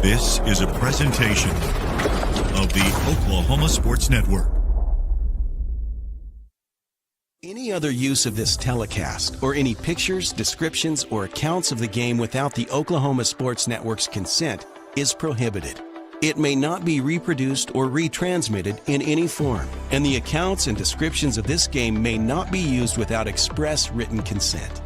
This is a presentation of the Oklahoma Sports Network. Any other use of this telecast or any pictures, descriptions, or accounts of the game without the Oklahoma Sports Network's consent is prohibited. It may not be reproduced or retransmitted in any form, and the accounts and descriptions of this game may not be used without express written consent.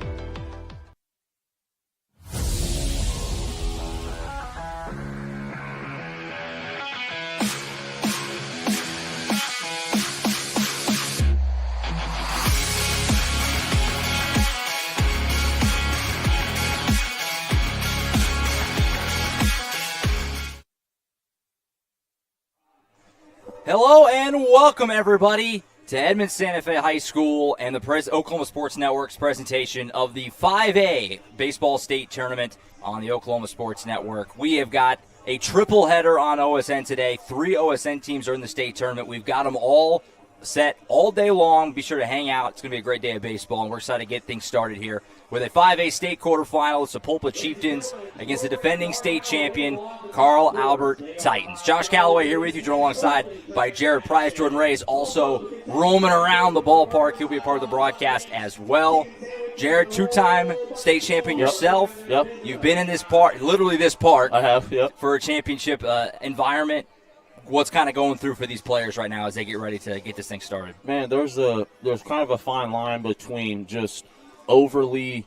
Hello and welcome, everybody, to Edmond Santa Fe High School and the Oklahoma Sports Network's presentation of the 5A Baseball State Tournament on the Oklahoma Sports Network. We have got a triple header on OSN today. 3 OSN teams are in the state tournament. We've got them all set all day long. Be sure to hang out. It's going to be a great day of baseball, and we're excited to get things started here with a 5A state quarterfinal. Sapulpa Chieftains against the defending state champion, Carl Albert Titans. Josh Calloway here with you, joined alongside by Jared Price. Jordan Ray is also roaming around the ballpark. He'll be a part of the broadcast as well. Jared, two-time state champion yourself. Yep. You've been in this park, literally this park. I have, yep. For a championship environment. What's kind of going through for these players right now as they get ready to get this thing started? Man, there's kind of a fine line between just overly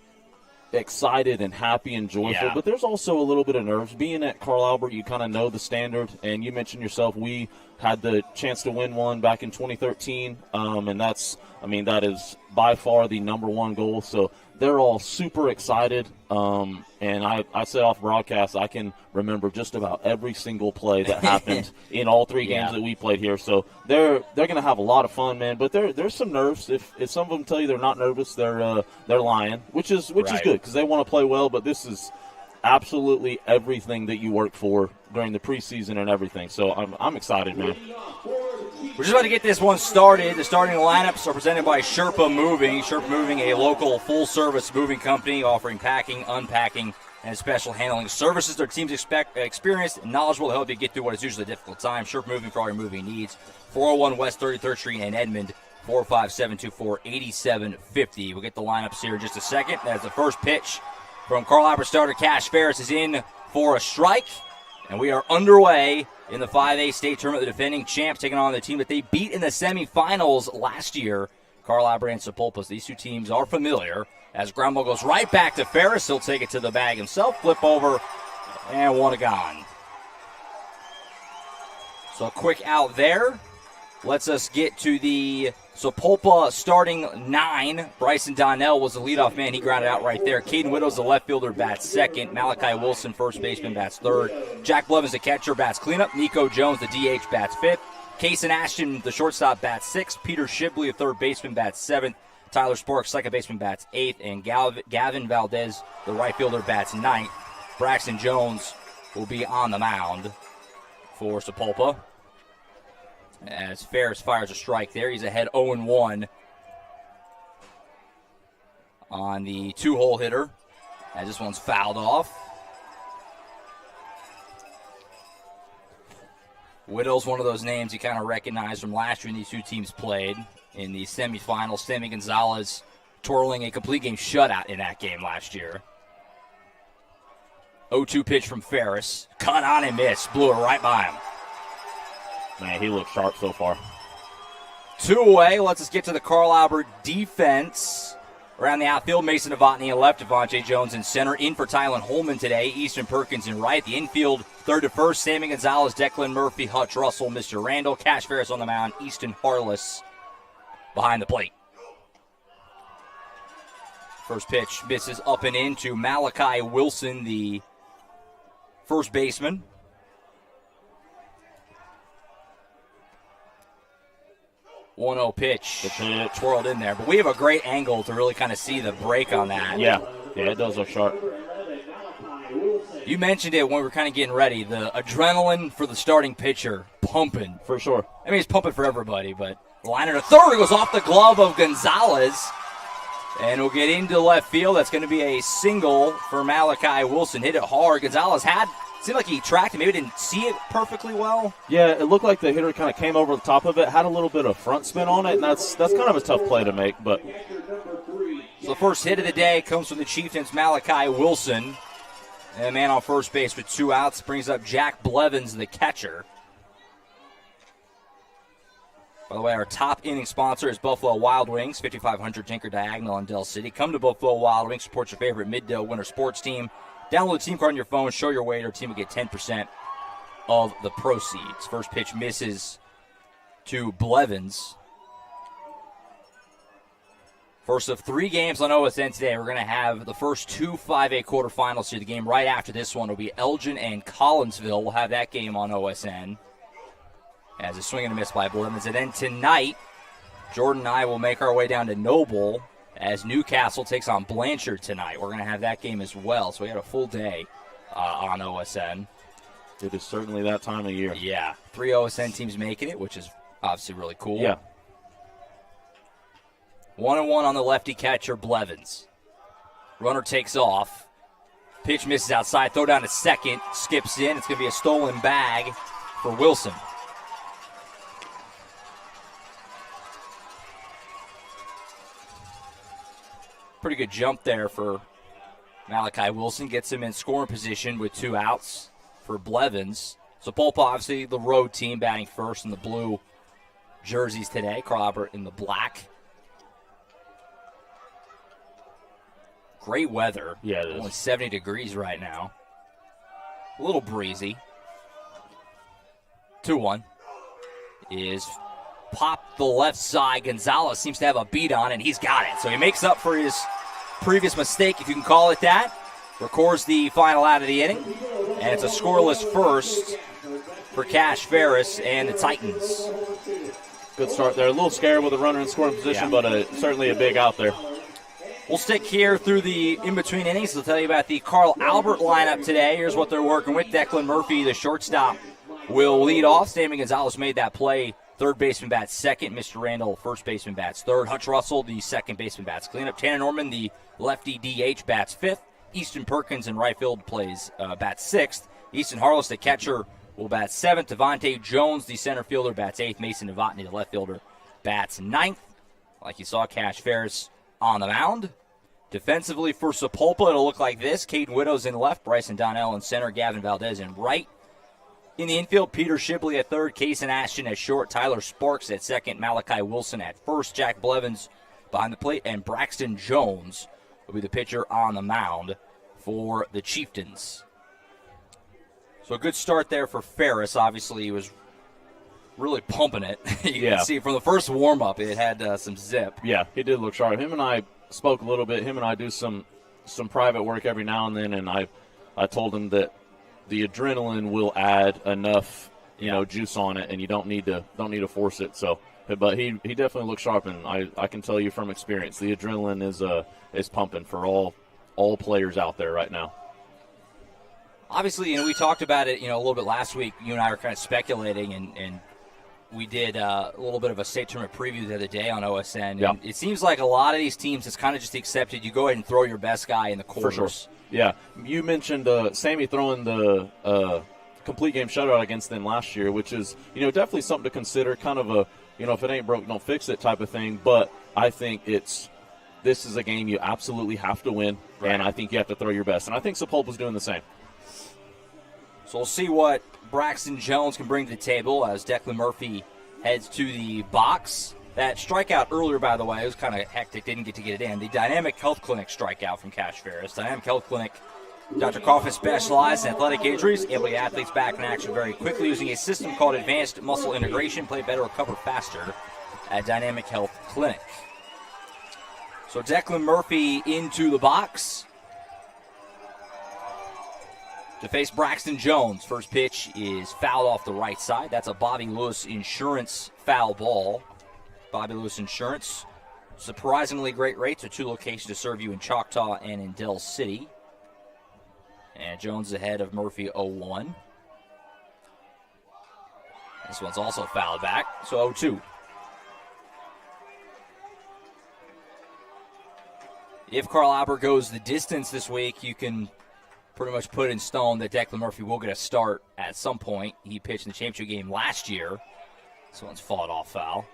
excited and happy and joyful, but there's also a little bit of nerves. Being at Carl Albert, you kind of know the standard, and you mentioned yourself, we had the chance to win one back in 2013, and that is by far the number one goal. So they're all super excited, and I said off broadcast, I can remember just about every single play that happened in all 3 games that we played here. So they're going to have a lot of fun, man. But there's some nerves. If some of them tell you they're not nervous, they're lying, which is good because they want to play well. But this is absolutely everything that you work for during the preseason and everything. So I'm excited, man. We're just about to get this one started. The starting lineups are presented by Sherpa Moving. Sherpa Moving, a local full-service moving company offering packing, unpacking, and special handling services. Their team's experienced and knowledgeable to help you get through what is usually a difficult time. Sherpa Moving for all your moving needs. 401 West 33rd Street in Edmond, 45724-8750. We'll get the lineups here in just a second. As the first pitch from Carl Albert starter Cash Ferris is in for a strike. And we are underway in the 5A state tournament. The defending champs taking on the team that they beat in the semifinals last year, Carl Albert and Sapulpa. These two teams are familiar. As ground ball goes right back to Ferris, he'll take it to the bag himself, flip over, and one gone. So a quick out there lets us get to the Sapulpa starting 9. Bryson Donnell was the leadoff man. He grounded out right there. Caden Widows, the left fielder, bats second. Malachi Wilson, first baseman, bats third. Jack Blevins, the catcher, bats cleanup. Nico Jones, the DH, bats fifth. Kason Ashton, the shortstop, bats sixth. Peter Shibley, the third baseman, bats seventh. Tyler Sparks, second baseman, bats eighth. And Gavin Valdez, the right fielder, bats ninth. Braxton Jones will be on the mound for Sapulpa. As Ferris fires a strike there. He's ahead 0-1 on the 2-hole hitter. As this one's fouled off. Widows, one of those names you kind of recognize from last year when these two teams played in the semifinals. Sammy Gonzalez twirling a complete game shutout in that game last year. 0-2 pitch from Ferris. Cut on and miss. Blew it right by him. Man, he looks sharp so far. 2 away. Let's us get to the Carl Albert defense. Around the outfield, Mason Novotny in left, Devontae Jones in center. In for Tylen Holman today, Easton Perkins in right. The infield, third to first, Sammy Gonzalez, Declan Murphy, Hutch Russell, Mr. Randall. Cash Ferris on the mound, Easton Harless behind the plate. First pitch misses up and in to Malachi Wilson, the first baseman. 1-0 pitch. Twirled in there. But we have a great angle to really kind of see the break on that. Yeah, it does look sharp. You mentioned it when we were kind of getting ready. The adrenaline for the starting pitcher pumping. For sure. I mean, it's pumping for everybody, but liner to third. It goes off the glove of Gonzalez. And we'll get into left field. That's going to be a single for Malachi Wilson. Hit it hard. Gonzalez had seemed like he tracked it. Maybe didn't see it perfectly well. Yeah, it looked like the hitter kind of came over the top of it, had a little bit of front spin on it, and that's kind of a tough play to make. But so the first hit of the day comes from the Chieftains' Malachi Wilson. And a man on first base with 2 outs brings up Jack Blevins, the catcher. By the way, our top inning sponsor is Buffalo Wild Wings, 5500 Tinker Diagonal in Del City. Come to Buffalo Wild Wings, support your favorite mid-day winter sports team. Download the team card on your phone, show your weight, our team will get 10% of the proceeds. First pitch misses to Blevins. First of 3 games on OSN today. We're going to have the first 2 5A quarterfinals here. The game right after this one will be Elgin and Collinsville. We'll have that game on OSN. As a swing and a miss by Blevins. And then tonight, Jordan and I will make our way down to Noble as Newcastle takes on Blanchard tonight. We're going to have that game as well. So we had a full day on OSN. It is certainly that time of year. Yeah. 3 OSN teams making it, which is obviously really cool. Yeah. 1-1 on the lefty catcher, Blevins. Runner takes off. Pitch misses outside. Throw down to second. Skips in. It's going to be a stolen bag for Wilson. Pretty good jump there for Malachi Wilson. Gets him in scoring position with 2 outs for Blevins. Sapulpa, obviously, the road team batting first in the blue jerseys today. Carl Albert in the black. Great weather. Yeah, it is. Only 70 degrees right now. A little breezy. 2-1 is popped the left side. Gonzalez seems to have a beat on, and he's got it. So he makes up for his previous mistake, if you can call it that. Records the final out of the inning. And it's a scoreless first for Cash Ferris and the Titans. Good start there. A little scared with a runner in scoring position, but certainly a big out there. We'll stick here through the in-between innings. We'll tell you about the Carl Albert lineup today. Here's what they're working with. Declan Murphy, the shortstop, will lead off. Sammy Gonzalez made that play. Third baseman bats second. Mr. Randall, first baseman, bats third. Hutch Russell, the second baseman, bats cleanup. Tanner Norman, the lefty DH, bats fifth. Easton Perkins in right field bats sixth. Easton Harless, the catcher, will bat seventh. Devontae Jones, the center fielder, bats eighth. Mason Novotny, the left fielder, bats ninth. Like you saw, Cash Ferris on the mound. Defensively for Sapulpa, it'll look like this. Caden Widows in left, Bryson Donnell in center, Gavin Valdez in right. In the infield, Peter Shibley at third, Kaysen Ashton at short, Tyler Sparks at second, Malachi Wilson at first, Jack Blevins behind the plate, and Braxton Jones will be the pitcher on the mound for the Chieftains. So a good start there for Ferris. Obviously, he was really pumping it. You can see from the first warm-up, it had some zip. Yeah, he did look sharp. Him and I spoke a little bit. Him and I do some private work every now and then, and I told him that the adrenaline will add enough, juice on it, and you don't need to force it. So, but he definitely looks sharp, and I can tell you from experience, the adrenaline is pumping for all players out there right now. Obviously, we talked about it, a little bit last week. You and I were kind of speculating, and we did a little bit of a state tournament preview the other day on OSN. Yep. And it seems like a lot of these teams, it's kind of just accepted. You go ahead and throw your best guy in the quarters. For sure. Yeah, you mentioned Sammy throwing the complete game shutout against them last year, which is definitely something to consider. Kind of a if it ain't broke, don't fix it type of thing. But I think this is a game you absolutely have to win, right, and I think you have to throw your best. And I think Sapulpa's doing the same. So we'll see what Braxton Jones can bring to the table as Declan Murphy heads to the box. That strikeout earlier, by the way, it was kind of hectic, didn't get to get it in. The Dynamic Health Clinic strikeout from Cash Ferris. Dynamic Health Clinic, Dr. Coffin specializes in athletic injuries, able to get athletes back in action very quickly using a system called Advanced Muscle Integration. Play better, recover faster at Dynamic Health Clinic. So Declan Murphy into the box to face Braxton Jones. First pitch is fouled off the right side. That's a Bobby Lewis Insurance foul ball. Bobby Lewis Insurance, surprisingly great rates at 2 locations to serve you in Choctaw and in Del City. And Jones ahead of Murphy 0-1. This one's also fouled back, so 0-2. If Carl Albert goes the distance this week, you can pretty much put in stone that Declan Murphy will get a start at some point. He pitched in the championship game last year. This one's fought off foul.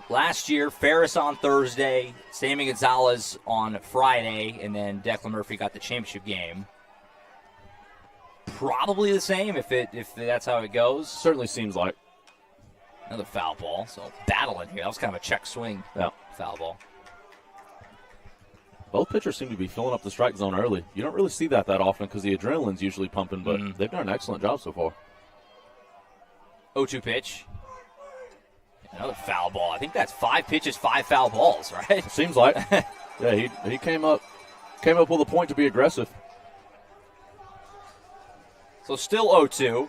Last year, Ferris on Thursday, Sammy Gonzalez on Friday, and then Declan Murphy got the championship game. Probably the same if that's how it goes. Certainly seems like. Another foul ball, so battling here. That was kind of a check swing foul ball. Both pitchers seem to be filling up the strike zone early. You don't really see that often because the adrenaline's usually pumping, but they've done an excellent job so far. 0-2 pitch. Another foul ball. I think that's 5 pitches, 5 foul balls, right? Seems like. Yeah, he came up with a point to be aggressive. So still 0-2.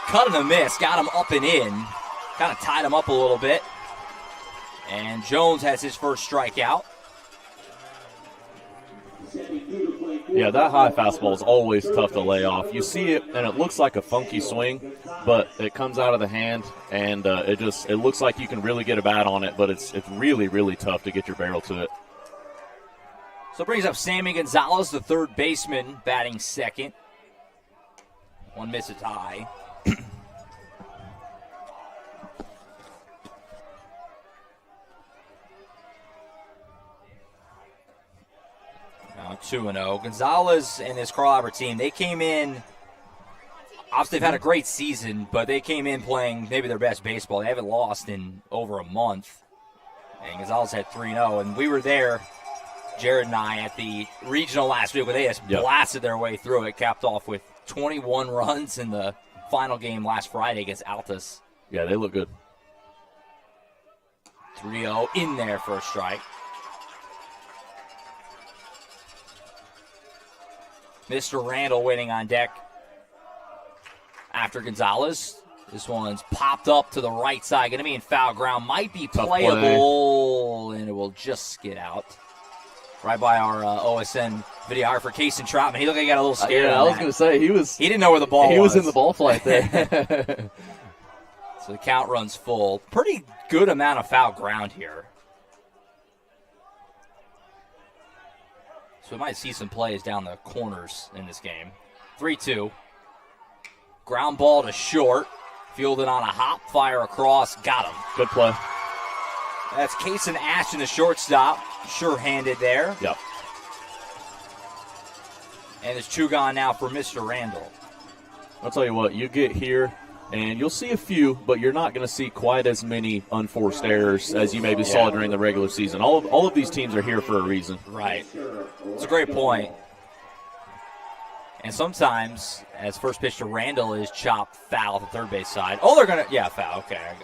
Cut and a miss. Got him up and in. Kind of tied him up a little bit. And Jones has his first strikeout. Yeah, that high fastball is always tough to lay off. You see it, and it looks like a funky swing, but it comes out of the hand, and it looks like you can really get a bat on it, but it's really, really tough to get your barrel to it. So it brings up Sammy Gonzalez, the third baseman, batting second. One misses high. Now 2-0. Gonzalez and his Carl Albert team, they came in. Obviously, they've had a great season, but they came in playing maybe their best baseball. They haven't lost in over a month. And Gonzalez had 3-0. And we were there, Jared and I, at the regional last week where they just blasted their way through it, capped off with 21 runs in the final game last Friday against Altus. Yeah, they look good. 3-0 in there for a strike. Mr. Randall waiting on deck after Gonzalez. This one's popped up to the right side. Going to be in foul ground. Might be playable, and it will just skid out. Right by our OSN videographer, Kason Troutman. He looked like he got a little scared. I was going to say, he didn't know where the ball was. He was in the ball flight there. So the count runs full. Pretty good amount of foul ground here. So we might see some plays down the corners in this game. 3-2. Ground ball to short. Fielded on a hop, fire across. Got him. Good play. That's Kason Ashton, the shortstop. Sure-handed there. Yep. And it's two gone now for Mr. Randall. I'll tell you what, you get here, and you'll see a few, but you're not going to see quite as many unforced errors as you maybe saw during the regular season. All of these teams are here for a reason. Right. It's a great point. And sometimes, as first pitch to Randall is chopped foul at the third base side. Oh, they're going to, foul. Okay, I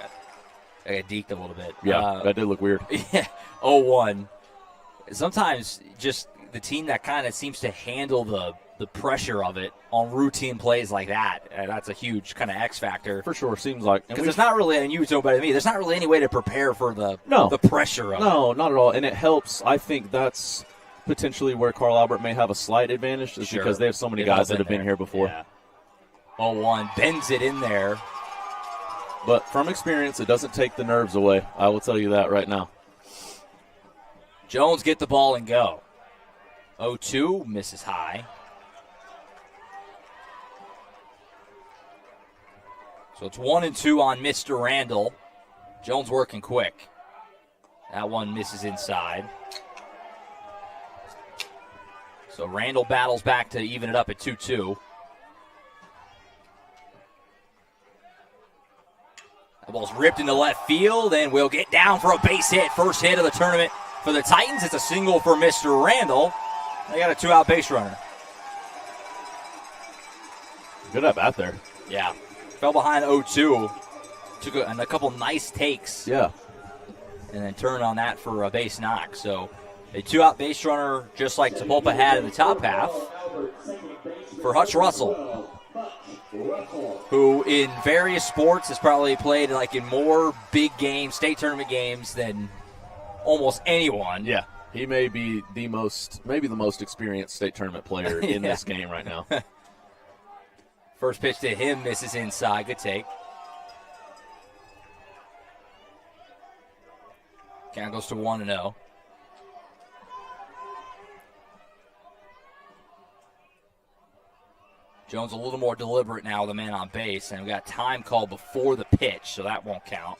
got deked a little bit. Yeah, that did look weird. Yeah, 0-1. Sometimes just the team that kind of seems to handle the pressure of it on routine plays like that, that's a huge kind of X factor. For sure, seems like. Because there's not really, and you know better than me, there's not really any way to prepare for the pressure of it. No, not at all. And it helps. I think that's potentially where Carl Albert may have a slight advantage is because they have so many guys that have been here before. Yeah. 0-1, bends it in there. But from experience, it doesn't take the nerves away. I will tell you that right now. Jones get the ball and go. 0-2, misses high. So it's 1-2 on Mr. Randall. Jones working quick. That one misses inside. So Randall battles back to even it up at 2-2. The ball's ripped into left field and will get down for a base hit. First hit of the tournament for the Titans. It's a single for Mr. Randall. They got a 2-out base runner. Good at bat there. Yeah. Fell behind 0-2. Took a couple nice takes. Yeah. And then turned on that for a base knock. So a 2-out base runner just like Sapulpa had in the top half for Hutch Russell, who in various sports has probably played like in more big games, state tournament games than almost anyone. Yeah. He may be the most experienced state tournament player in this game right now. First pitch to him misses inside. Good take. Count goes to 1-0. Jones a little more deliberate now with the man on base, and we got time called before the pitch, so that won't count.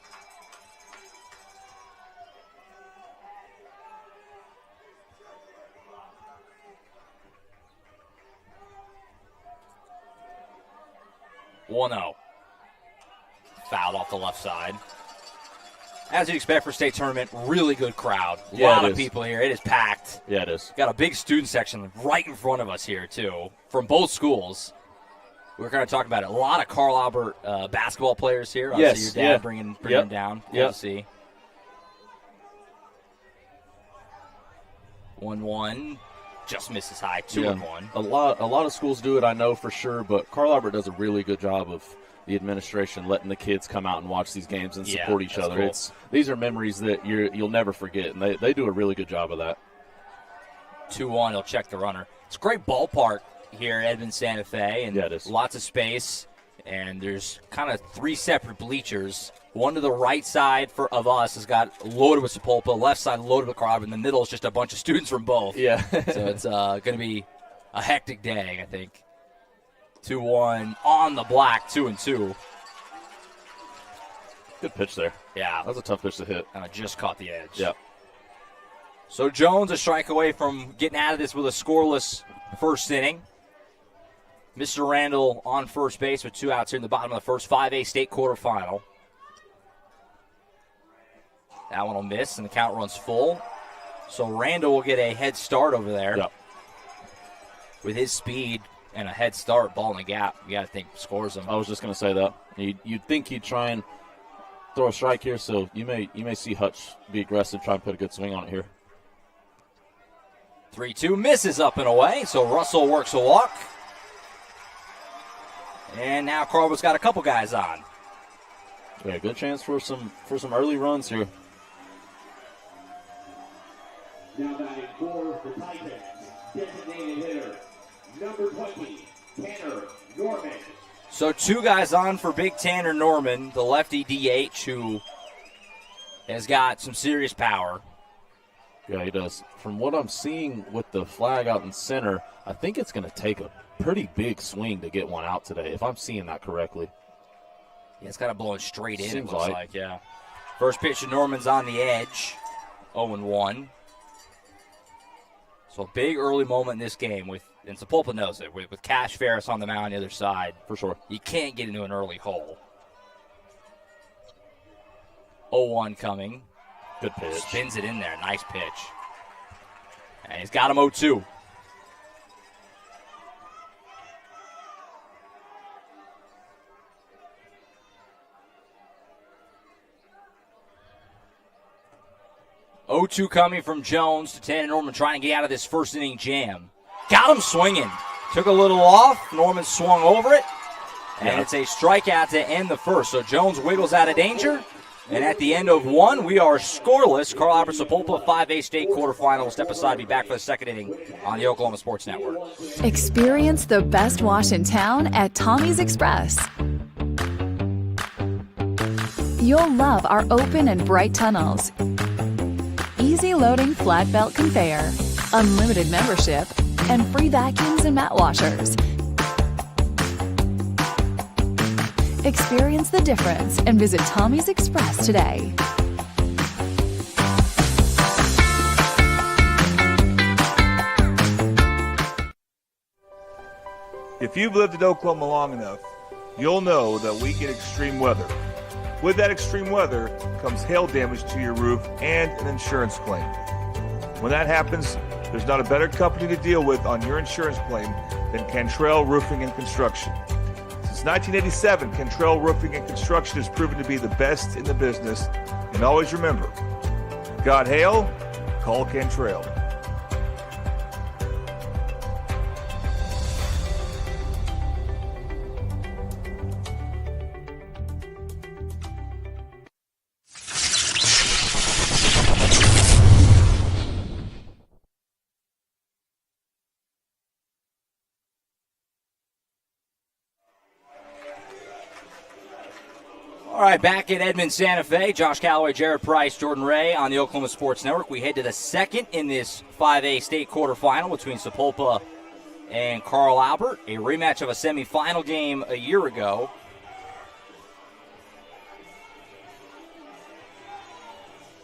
One 0. Fouled off the left side. As you expect for state tournament, really good crowd. A lot of people here. It is packed. Yeah, it is. Got a big student section right in front of us here, too, from both schools. We're going to talk about it. A lot of Carl Albert basketball players here. Yes, your dad bringing them down. Good to see. 1-1. Just misses high. 2-1. A lot of schools do it, I know for sure, but Carl Albert does a really good job of the administration letting the kids come out and watch these games and support each other. Cool. These are memories that you'll never forget, and they do a really good job of that. 2-1. He'll check the runner. It's a great ballpark here at Edmond Santa Fe, and it is. Lots of space, and there's kind of 3 separate bleachers. One to the right side of us has got loaded with Sapulpa, left side loaded with Carl Albert, and the middle is just a bunch of students from both. Yeah. So it's going to be a hectic day, I think. 2-1 on the black, 2-2. Good pitch there. Yeah. That was a tough pitch to hit. Just caught the edge. Yep. So Jones a strike away from getting out of this with a scoreless first inning. Mr. Randall on first base with 2 outs here in the bottom of the first 5A state quarterfinal. That one will miss, and the count runs full. So Randall will get a head start over there. Yep. With his speed and a head start, ball in the gap, you got to think scores him. I was just going to say that. You'd think he'd try and throw a strike here, so you may see Hutch be aggressive, try and put a good swing on it here. 3-2 misses up and away, so Russell works a walk. And now Carl's got a couple guys on. Yeah, good chance for some early runs here. Now batting for the Titans, designated hitter, number 20, Tanner Norman. So 2 guys on for Big Tanner Norman, the lefty DH, who has got some serious power. Yeah, he does. From what I'm seeing with the flag out in center, I think it's going to take a pretty big swing to get one out today, if I'm seeing that correctly. Yeah, it's got to blow it straight in, Seems it looks like. like, yeah. First pitch to Norman's on the edge, 0-1. So a big early moment in this game, and Sapulpa knows it, with Cash Ferris on the mound on the other side. For sure. You can't get into an early hole. 0-1 coming. Good pitch. Spins it in there. Nice pitch. And he's got him 0-2. Coming from Jones to Tanner Norman, trying to get out of this first inning jam. Got him swinging. Took a little off. Norman swung over it. And it's a strikeout to end the first. So Jones wiggles out of danger. And at the end of 1, we are scoreless. Carl Albert Sapulpa, 5A state quarterfinal. We'll step aside, be back for the second inning on the Oklahoma Sports Network. Experience the best wash in town at Tommy's Express. You'll love our open and bright tunnels, easy loading flat belt conveyor, unlimited membership, and free vacuums and mat washers. Experience the difference and visit Tommy's Express today. If you've lived in Oklahoma long enough, you'll know that we get extreme weather. With that extreme weather comes hail damage to your roof and an insurance claim. When that happens, there's not a better company to deal with on your insurance claim than Cantrell Roofing and Construction. Since 1987, Cantrell Roofing and Construction has proven to be the best in the business. And always remember, got hail? Call Cantrell. All right, back at Edmond Santa Fe, Josh Calloway, Jared Price, Jordan Ray on the Oklahoma Sports Network. We head to the second in this 5A state quarterfinal between Sapulpa and Carl Albert, a rematch of a semifinal game a year ago.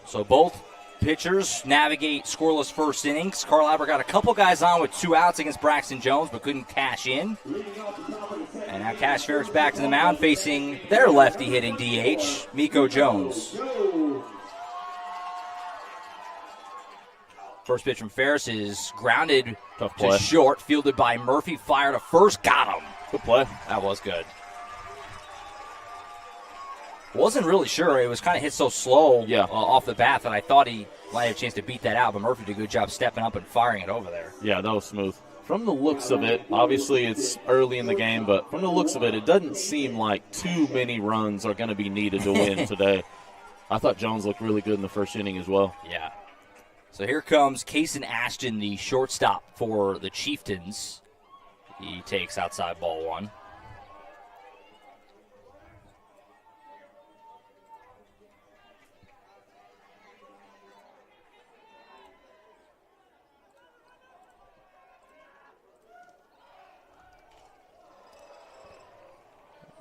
So both pitchers navigate scoreless first innings. Carl Albert got a couple guys on with 2 outs against Braxton Jones, but couldn't cash in. And now Cash Ferris back to the mound facing their lefty hitting DH, Miko Jones. First pitch from Ferris is grounded to short, fielded by Murphy, fired to first, got him. Good play. That was good. Wasn't really sure. It was kind of hit so slow off the bat that I thought he might have a chance to beat that out, but Murphy did a good job stepping up and firing it over there. Yeah, that was smooth. From the looks of it, obviously it's early in the game, but from the looks of it, it doesn't seem like too many runs are going to be needed to win today. I thought Jones looked really good in the first inning as well. Yeah. So here comes Kason Ashton, the shortstop for the Chieftains. He takes outside ball 1.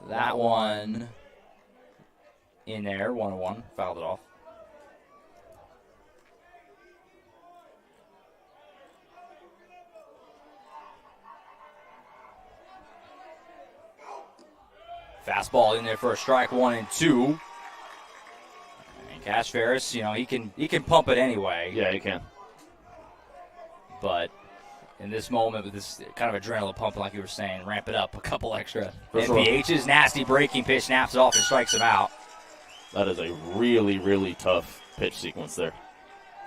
That one in there, 1-1, fouled it off. Fastball in there for a strike, 1-2. And Cash Ferris, you know, he can pump it anyway. Yeah, he can. But in this moment, with this kind of adrenaline pumping, like you were saying, ramp it up a couple extra For sure. NPHs. Nasty breaking pitch, snaps it off and strikes him out. That is a really, really tough pitch sequence there.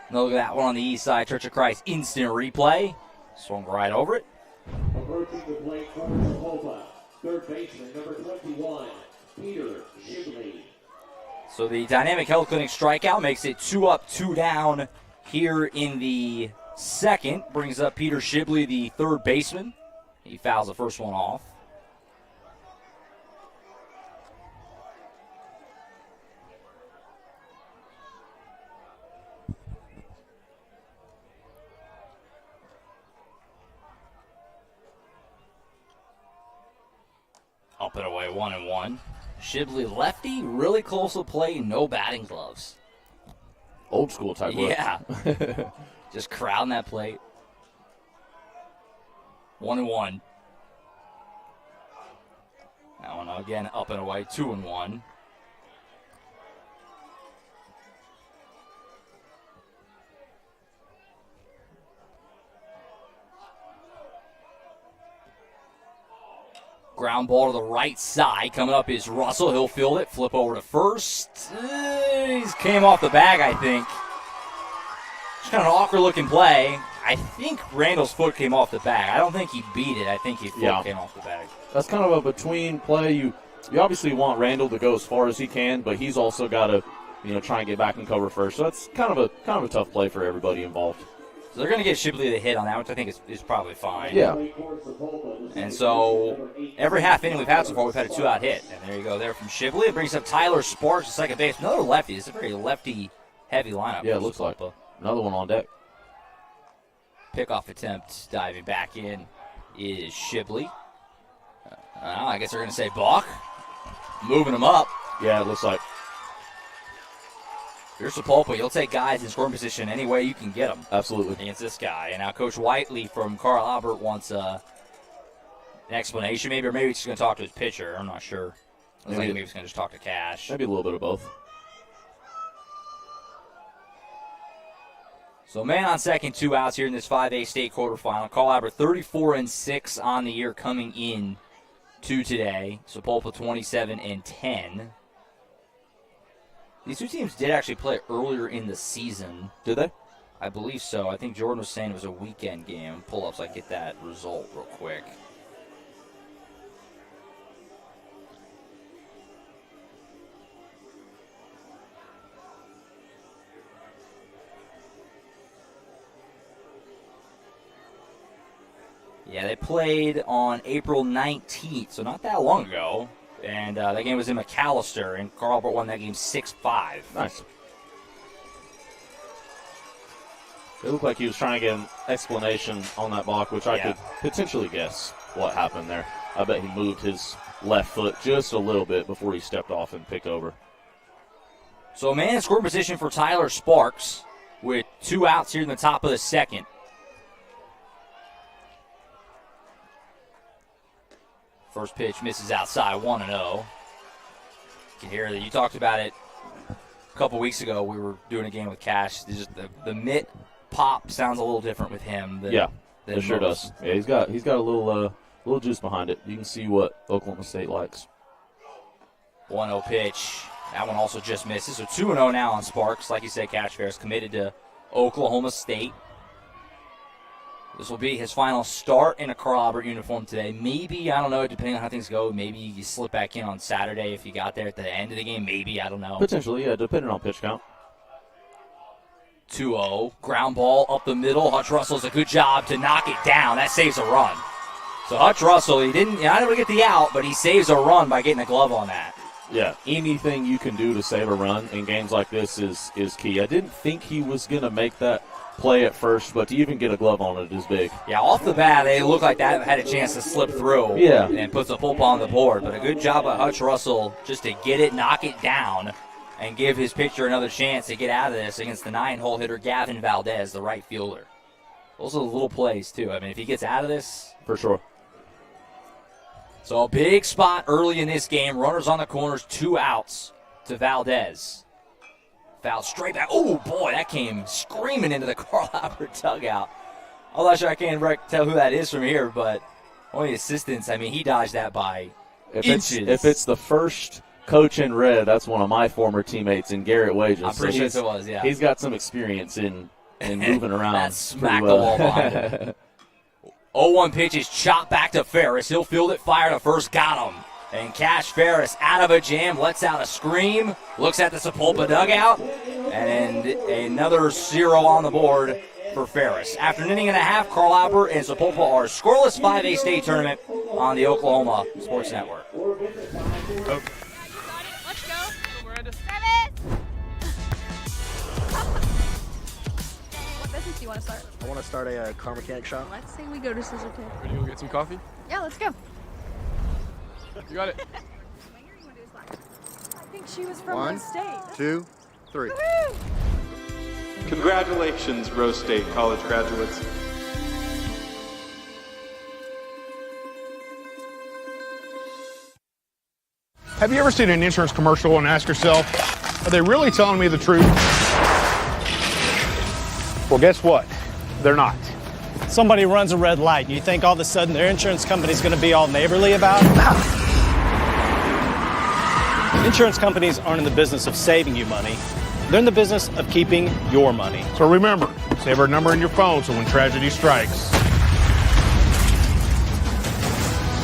Now look at that one on the east side. Church of Christ instant replay. Swung right over it. Approaching the plate for Sapulpa, third baseman, number 21, Peter Shibley. So the Dynamic Health Clinic strikeout makes it 2 up, 2 down here in the second. Brings up Peter Shibley, the third baseman. He fouls the first one off. Up and away, 1-1. Shibley lefty, really close to the plate, no batting gloves. Old school type look. Yeah. Just crowding that plate. 1-1. That one again up and away, 2-1. Ground ball to the right side. Coming up is Russell. He'll field it. Flip over to first. He's came off the bag, I think. It's kind of an awkward-looking play. I think Randall's foot came off the bag. I don't think he beat it. I think his foot came off the bag. That's kind of a between play. You obviously want Randall to go as far as he can, but he's also got to, try and get back and cover first. So that's kind of a tough play for everybody involved. So they're going to get Shibley the hit on that, which I think is probably fine. Yeah. And so every half inning we've had so far, we've had a 2-out hit. And there you go there from Shibley. It brings up Tyler Sparks, the second base. Another lefty. It's a very lefty-heavy lineup. Yeah, it looks like another one on deck. Pickoff attempt diving back in is Shibley. I guess they're going to say balk. Moving him up. Yeah, it looks like. If you're Sapulpa, you'll take guys in scoring position any way you can get them. Absolutely. Against this guy. And now Coach Whiteley from Carl Albert wants an explanation maybe, or maybe he's just going to talk to his pitcher. I'm not sure. I think maybe he's going to just talk to Cash. Maybe a little bit of both. So man on second, 2 outs here in this 5A state quarterfinal. Carl Albert 34-6 on the year coming in to today. Sapulpa 27-10. These two teams did actually play earlier in the season. Did they? I believe so. I think Jordan was saying it was a weekend game. Pull up so I can get that result real quick. Yeah, they played on April 19th, so not that long ago. And that game was in McAllister, and Carl Albert won that game 6-5. Nice. It looked like he was trying to get an explanation on that block, which I could potentially guess what happened there. I bet he moved his left foot just a little bit before he stepped off and picked over. So a man in scoring position for Tyler Sparks with 2 outs here in the top of the second. First pitch misses outside, 1-0. You can hear that. You talked about it a couple weeks ago. We were doing a game with Cash. The mitt pop sounds a little different with him. It sure does. Yeah, he's got a little juice behind it. You can see what Oklahoma State likes. 1-0 pitch. That one also just misses. So 2-0 now on Sparks. Like you said, Cash Ferris committed to Oklahoma State. This will be his final start in a Carl Albert uniform today. Maybe, I don't know, depending on how things go, maybe you slip back in on Saturday if you got there at the end of the game. Maybe, I don't know. Potentially, yeah, depending on pitch count. 2-0. Ground ball up the middle. Hutch Russell does a good job to knock it down. That saves a run. So Hutch Russell, I didn't get the out, but he saves a run by getting a glove on that. Yeah, anything you can do to save a run in games like this is key. I didn't think he was going to make that play at first, but to even get a glove on it is big. Yeah, off the bat, they looked like that had a chance to slip through and put Sapulpa on the board. But a good job by Hutch Russell just to get it, knock it down, and give his pitcher another chance to get out of this against the 9-hole hitter Gavin Valdez, the right fielder. Those are the little plays, too. I mean, if he gets out of this. For sure. So a big spot early in this game. Runners on the corners, 2 outs to Valdez. Foul straight back. Oh, boy, that came screaming into the Carl Albert dugout. I'm not sure I can tell who that is from here, but only assistants. I mean, he dodged that by inches. If it's the first coach in red, that's one of my former teammates in Garrett Wages. I'm pretty sure it was, yeah. He's got some experience in moving around. That smacked the wall behind him. 0-1 pitch is chopped back to Ferris. He'll field it, fire to first, got him. And Cash Ferris out of a jam, lets out a scream, looks at the Sapulpa dugout, and another 0 on the board for Ferris. After an inning and a half, Carl Albert and Sapulpa are scoreless 5A state tournament on the Oklahoma Sports Network. Let's go. We're at What business do you want to start? I want to start a car mechanic shop. Let's say we go to Scissor Tape. Ready to go get some coffee? Yeah, let's go. You got it. I think she was from One, Rose State. 2, 3. Woo-hoo! Congratulations, Rose State college graduates. Have you ever seen an insurance commercial and ask yourself, are they really telling me the truth? Well, guess what? They're not. Somebody runs a red light, and you think all of a sudden their insurance company's going to be all neighborly about it? Insurance companies aren't in the business of saving you money. They're in the business of keeping your money. So remember, save our number in your phone so when tragedy strikes,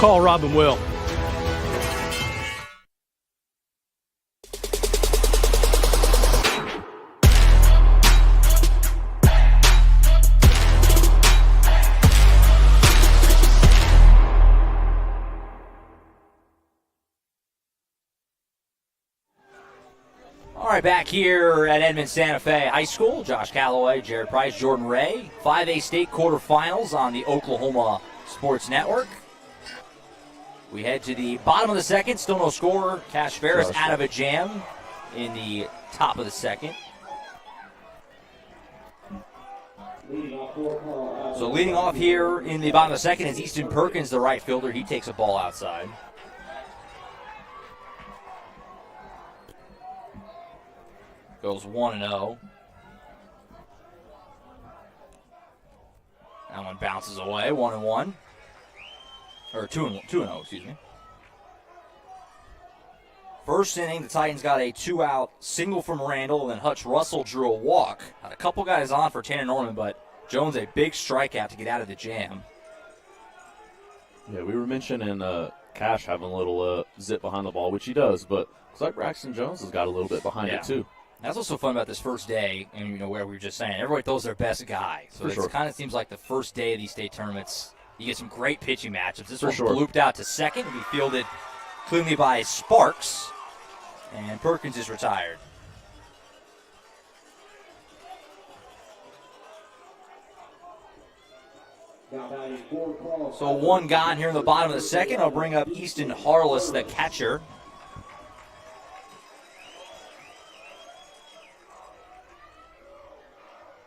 Call Rob and Will. All right, back here at Edmond Santa Fe High School, Josh Calloway, Jared Price, Jordan Ray, 5A state quarterfinals on the Oklahoma Sports Network. We head to the bottom of the second, still no score. Cash Ferris out of a jam in the top of the second. So leading off here in the bottom of the second is Easton Perkins, the right fielder. He takes a ball outside. Goes 1-0. That one bounces away, 1-1. Or 2-0, excuse me. First inning, the Titans got a 2-out single from Randall, and then Hutch Russell drew a walk. Had a couple guys on for Tanner Norman, but Jones a big strikeout to get out of the jam. Yeah, we were mentioning Cash having a little zip behind the ball, which he does, but looks like Braxton Jones has got a little bit behind it too. That's what's so fun about this first day, and where we were just saying, everybody throws their best guy. So it kind of seems like the first day of these state tournaments, you get some great pitching matchups. This one blooped out to second. He fielded cleanly by Sparks, and Perkins is retired. So one gone here in the bottom of the second. I'll bring up Easton Harless, the catcher.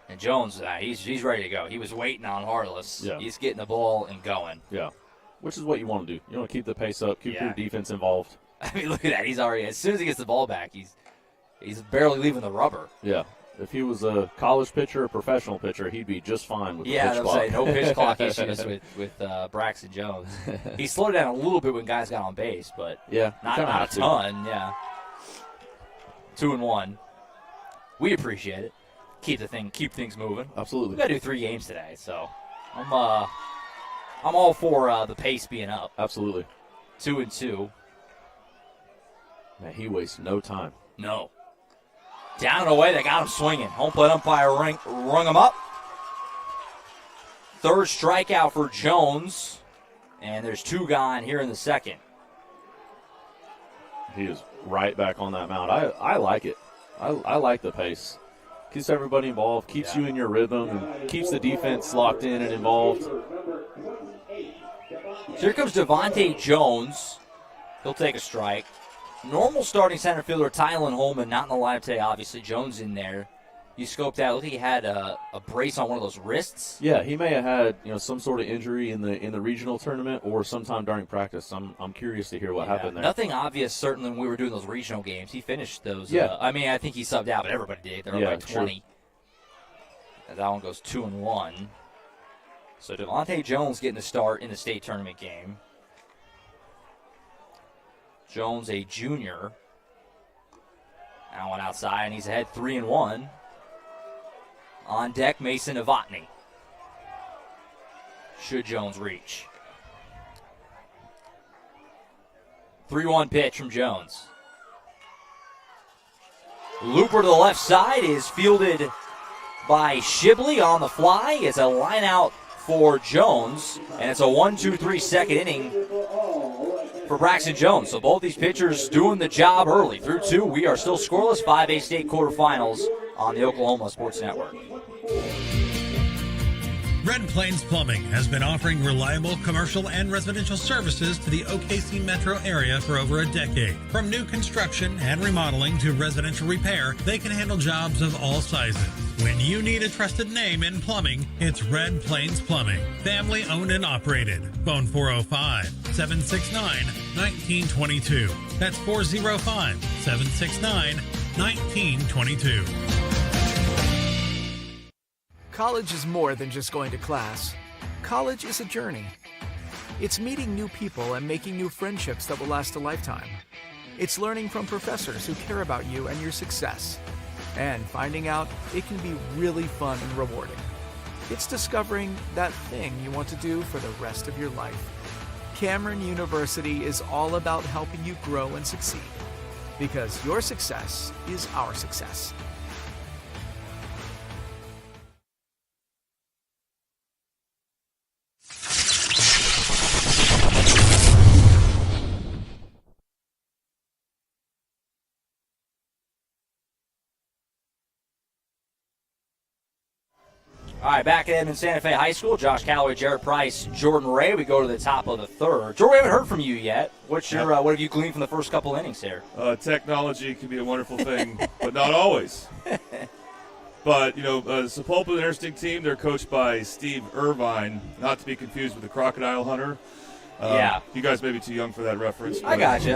And Jones, he's ready to go. He was waiting on Harless. Yeah. He's getting the ball and going. Yeah, which is what you want to do. You want to keep the pace up, keep your defense involved. I mean, look at that. He's already, as soon as he gets the ball back, he's barely leaving the rubber. Yeah. If he was a college pitcher, a professional pitcher, he'd be just fine with the pitch clock. Say, no pitch clock issues with Braxton Jones. He slowed down a little bit when guys got on base, but not a ton. Yeah, 2-1. We appreciate it. Keep things moving. Absolutely. We got to do 3 games today, so I'm all for the pace being up. Absolutely. 2-2. Man, he wastes no time. No. Down and away, they got him swinging. Home plate umpire rung him up. Third strikeout for Jones, and there's 2 gone here in the second. He is right back on that mound. I like it. I like the pace. Keeps everybody involved, keeps you in your rhythm, and keeps the defense locked in and involved. So here comes Devontae Jones. He'll take a strike. Normal starting center fielder Tylen Holman not in the lineup today, obviously. Jones in there. You scoped out. Look, he had a brace on one of those wrists. Yeah, he may have had some sort of injury in the regional tournament or sometime during practice. I'm curious to hear what happened there. Nothing obvious, certainly, when we were doing those regional games. He finished those. Yeah. I think he subbed out, but everybody did. They're up by 20. And that one goes 2-1. So Devontae Jones getting the start in the state tournament game. Jones, a junior. That one outside, and he's ahead 3-1. On deck, Mason Novotny. Should Jones reach. 3-1 pitch from Jones. Looper to the left side is fielded by Shibley on the fly. It's a line out for Jones, and it's a 1-2-3 second inning for Braxton Jones. So both these pitchers doing the job early. Through 2, we are still scoreless. 5A state quarterfinals on the Oklahoma Sports Network. Red Plains Plumbing has been offering reliable commercial and residential services to the OKC metro area for over a decade. From new construction and remodeling to residential repair, they can handle jobs of all sizes. When you need a trusted name in plumbing, it's Red Plains Plumbing. Family owned and operated. Phone 405-769-1922. That's 405-769-1922. College is more than just going to class. College is a journey. It's meeting new people and making new friendships that will last a lifetime. It's learning from professors who care about you and your success. And finding out it can be really fun and rewarding. It's discovering that thing you want to do for the rest of your life. Cameron University is all about helping you grow and succeed. Because your success is our success. All right, back at Edmond Santa Fe High School, Josh Calloway, Jared Price, Jordan Ray. We go to the top of the third. Jordan, we haven't heard from you yet. What have you gleaned from the first couple innings here? Technology can be a wonderful thing, but not always. But, Sapulpa, an interesting team. They're coached by Steve Irvine, not to be confused with the Crocodile Hunter. You guys may be too young for that reference. I got you.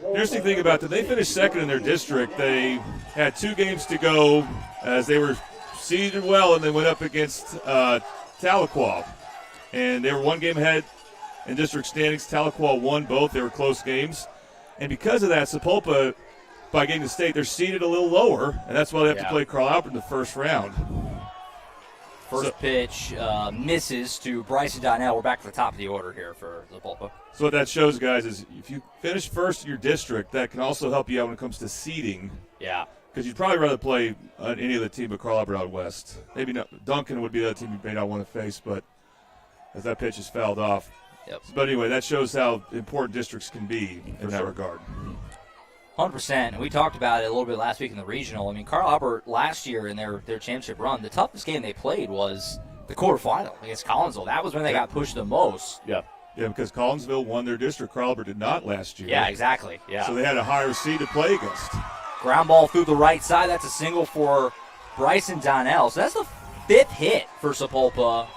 Interesting thing about that, they finished second in their district. They had 2 games to go as they were seeded well, and they went up against Tahlequah. And they were 1 game ahead in district standings. Tahlequah won both. They were close games. And because of that, Sapulpa, by getting to state, they're seeded a little lower, and that's why they have to play Carl Albert in the first round. First pitch misses to Bryson Donnell. We're back to the top of the order here for Sapulpa. So what that shows, guys, is if you finish first in your district, that can also help you out when it comes to seeding. Yeah. Because you'd probably rather play any other team but Carl Albert out west. Maybe not. Duncan would be the other team you may not want to face, but as that pitch is fouled off. Yep. But anyway, that shows how important districts can be in that regard. 100%. And we talked about it a little bit last week in the regional. I mean, Carl Albert last year in their championship run, the toughest game they played was the quarterfinal against Collinsville. That was when they got pushed the most. Yeah. Yeah, because Collinsville won their district. Carl Albert did not last year. Yeah, exactly. Yeah. So they had a higher seed to play against. Ground ball through the right side. That's a single for Bryson Donnell. So that's the 5th hit for Sapulpa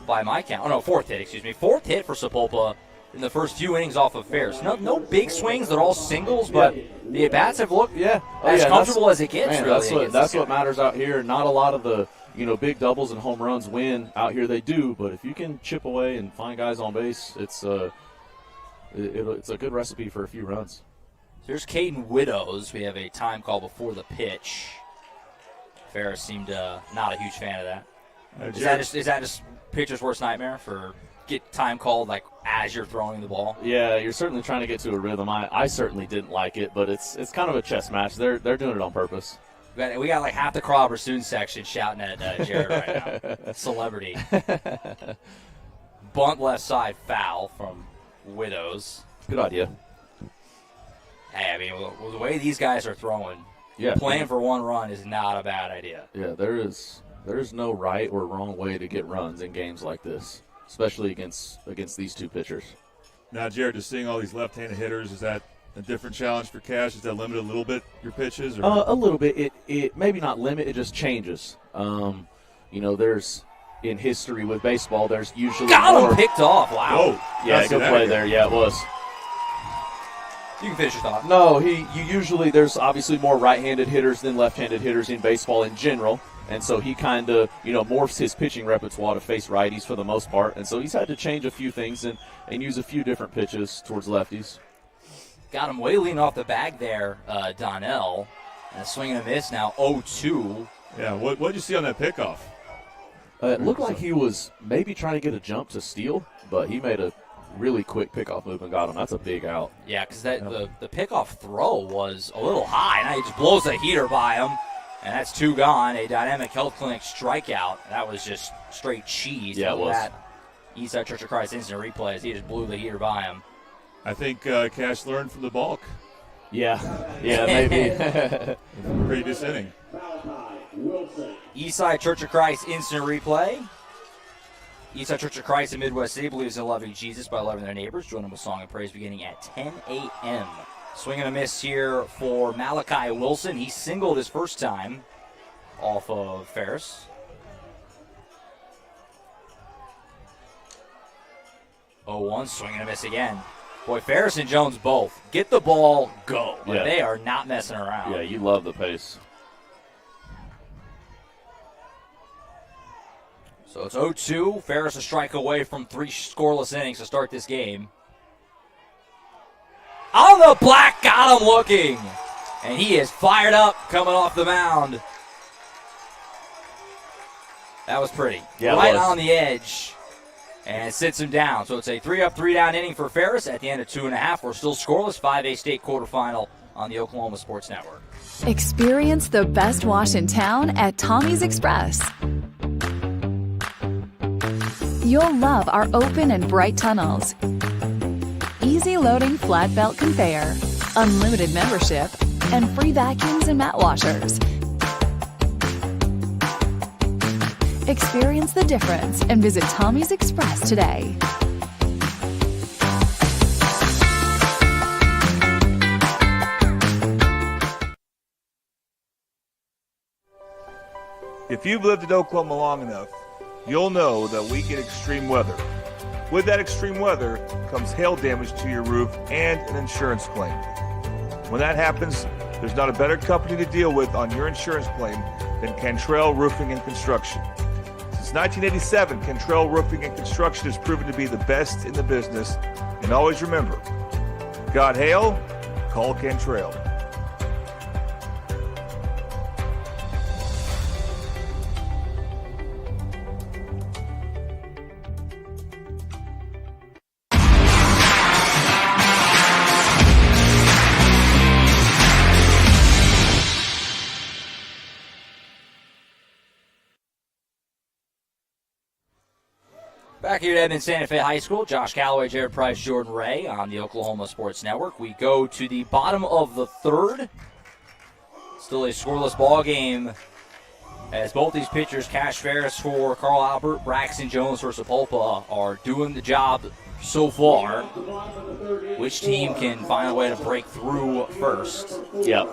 by my count. Oh, no, 4th hit, excuse me. 4th hit for Sapulpa in the first few innings off of Ferris. No big swings. They're all singles, but the at-bats have looked as comfortable as it gets, man, really. That's what matters out here. Not a lot of the big doubles and home runs win out here. They do, but if you can chip away and find guys on base, it's a good recipe for a few runs. So here's Caden Widows. We have a time call before the pitch. Ferris seemed not a huge fan of that. Is that just pitcher's worst nightmare for get time called like as you're throwing the ball? Yeah, you're certainly trying to get to a rhythm. I certainly didn't like it, but it's kind of a chess match. They're doing it on purpose. We got like half the Crowber student section shouting at Jared right now. Celebrity. Bunt left side foul from Widows. Good idea. Hey, I mean, the way these guys are throwing, playing for one run is not a bad idea. Yeah, there is no right or wrong way to get runs in games like this, especially against these two pitchers. Now, Jared, just seeing all these left-handed hitters, is that a different challenge for Cash? Does that limit a little bit your pitches? Or? A little bit. It maybe not limit. It just changes. There's in history with baseball, there's usually got him picked off. Wow. Oh, yeah, good play there. Yeah, it was. You can finish your thought. No, there's obviously more right-handed hitters than left-handed hitters in baseball in general. And so he kind of, morphs his pitching repertoire to face righties for the most part. And so he's had to change a few things and use a few different pitches towards lefties. Got him way lean off the bag there, Donnell. And a swing and a miss now, 0-2. Yeah, what did you see on that pickoff? It looked like he was maybe trying to get a jump to steal, but he made a really quick pickoff move and got him. That's a big out. Yeah, because the pickoff throw was a little high. Now he just blows a heater by him. And that's 2 gone. A Dynamic Health Clinic strikeout. That was just straight cheese. Yeah, it was. That Eastside Church of Christ instant replay as he just blew the heater by him. I think Cash learned from the balk. Yeah, maybe. Previous inning. Eastside Church of Christ instant replay. Eastside Church of Christ in Midwest City believes in loving Jesus by loving their neighbors. Join them with song and praise beginning at 10 a.m. Swing and a miss here for Malachi Wilson. He singled his first time off of Ferris. Oh, 1 swing and a miss again. Boy, Ferris and Jones both. Get the ball, go. But they are not messing around. Yeah, you love the pace. So it's 0-2. Ferris a strike away from 3 scoreless innings to start this game. On the black, got him looking. And he is fired up coming off the mound. That was pretty. Yeah, right on the edge. And sits him down. So it's a 3-up, 3-down inning for Ferris. At the end of 2.5, we're still scoreless. 5A state quarterfinal on the Oklahoma Sports Network. Experience the best wash in town at Tommy's Express. You'll love our open and bright tunnels, easy loading flat belt conveyor, unlimited membership, and free vacuums and mat washers. Experience the difference and visit Tommy's Express today. If you've lived in Oklahoma long enough, you'll know that we get extreme weather. With that extreme weather comes hail damage to your roof and an insurance claim. When that happens, there's not a better company to deal with on your insurance claim than Cantrell Roofing and Construction. Since 1987, Cantrell Roofing and Construction has proven to be the best in the business. And always remember, got hail? Call Cantrell. Back Back here at Edmond Santa Fe High School, Josh Calloway, Jared Price, Jordan Ray on the Oklahoma Sports Network. We go to the bottom of the third. Still a scoreless ball game as both these pitchers, Cash Ferris for Carl Albert, Braxton Jones for Sapulpa, are doing the job so far. Which team can find a way to break through first? Yep.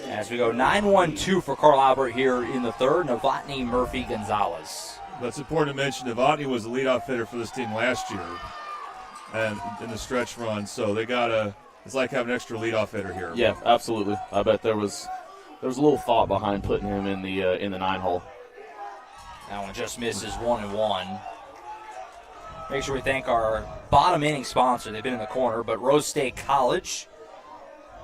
As we go 9-1-2 for Carl Albert here in the third, Novotny Murphy Gonzalez. That's important to mention. Novotny was the leadoff hitter for this team last year, and in the stretch run. So they it's like having an extra leadoff hitter here. Yeah, absolutely. I bet there was a little thought behind putting him in the 9 hole. That one just misses 1-1. Make sure we thank our bottom inning sponsor. They've been in the corner, but Rose State College.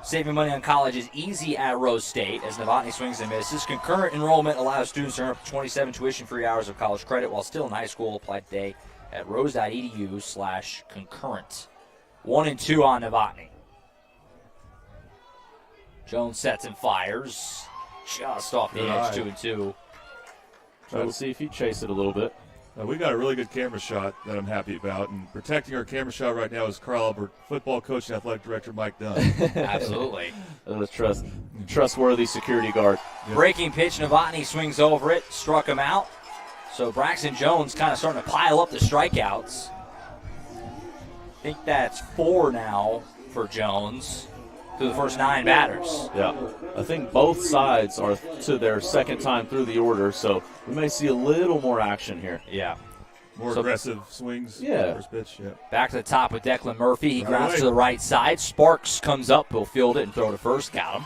Saving money on college is easy at Rose State as Novotny swings and misses. Concurrent enrollment allows students to earn up to 27 tuition-free hours of college credit while still in high school. Apply today at rose.edu/concurrent. 1-2 on Novotny. Jones sets and fires. Just off the edge, 2-2. Try to see if he chased it a little bit. We got a really good camera shot that I'm happy about, and protecting our camera shot right now is Carl Albert football coach and athletic director Mike Dunn. Absolutely. Trustworthy security guard. Yep. Breaking pitch, Novotny swings over it, struck him out. So Braxton Jones kind of starting to pile up the strikeouts. I think that's 4 now for Jones through the first 9 batters. Yeah, I think both sides are to their second time through the order, so we may see a little more action here. Yeah. More aggressive swings. Yeah. First pitch, yeah. Back to the top with Declan Murphy. He grounds to the right side. Sparks comes up. He'll field it and throw to first. Got him.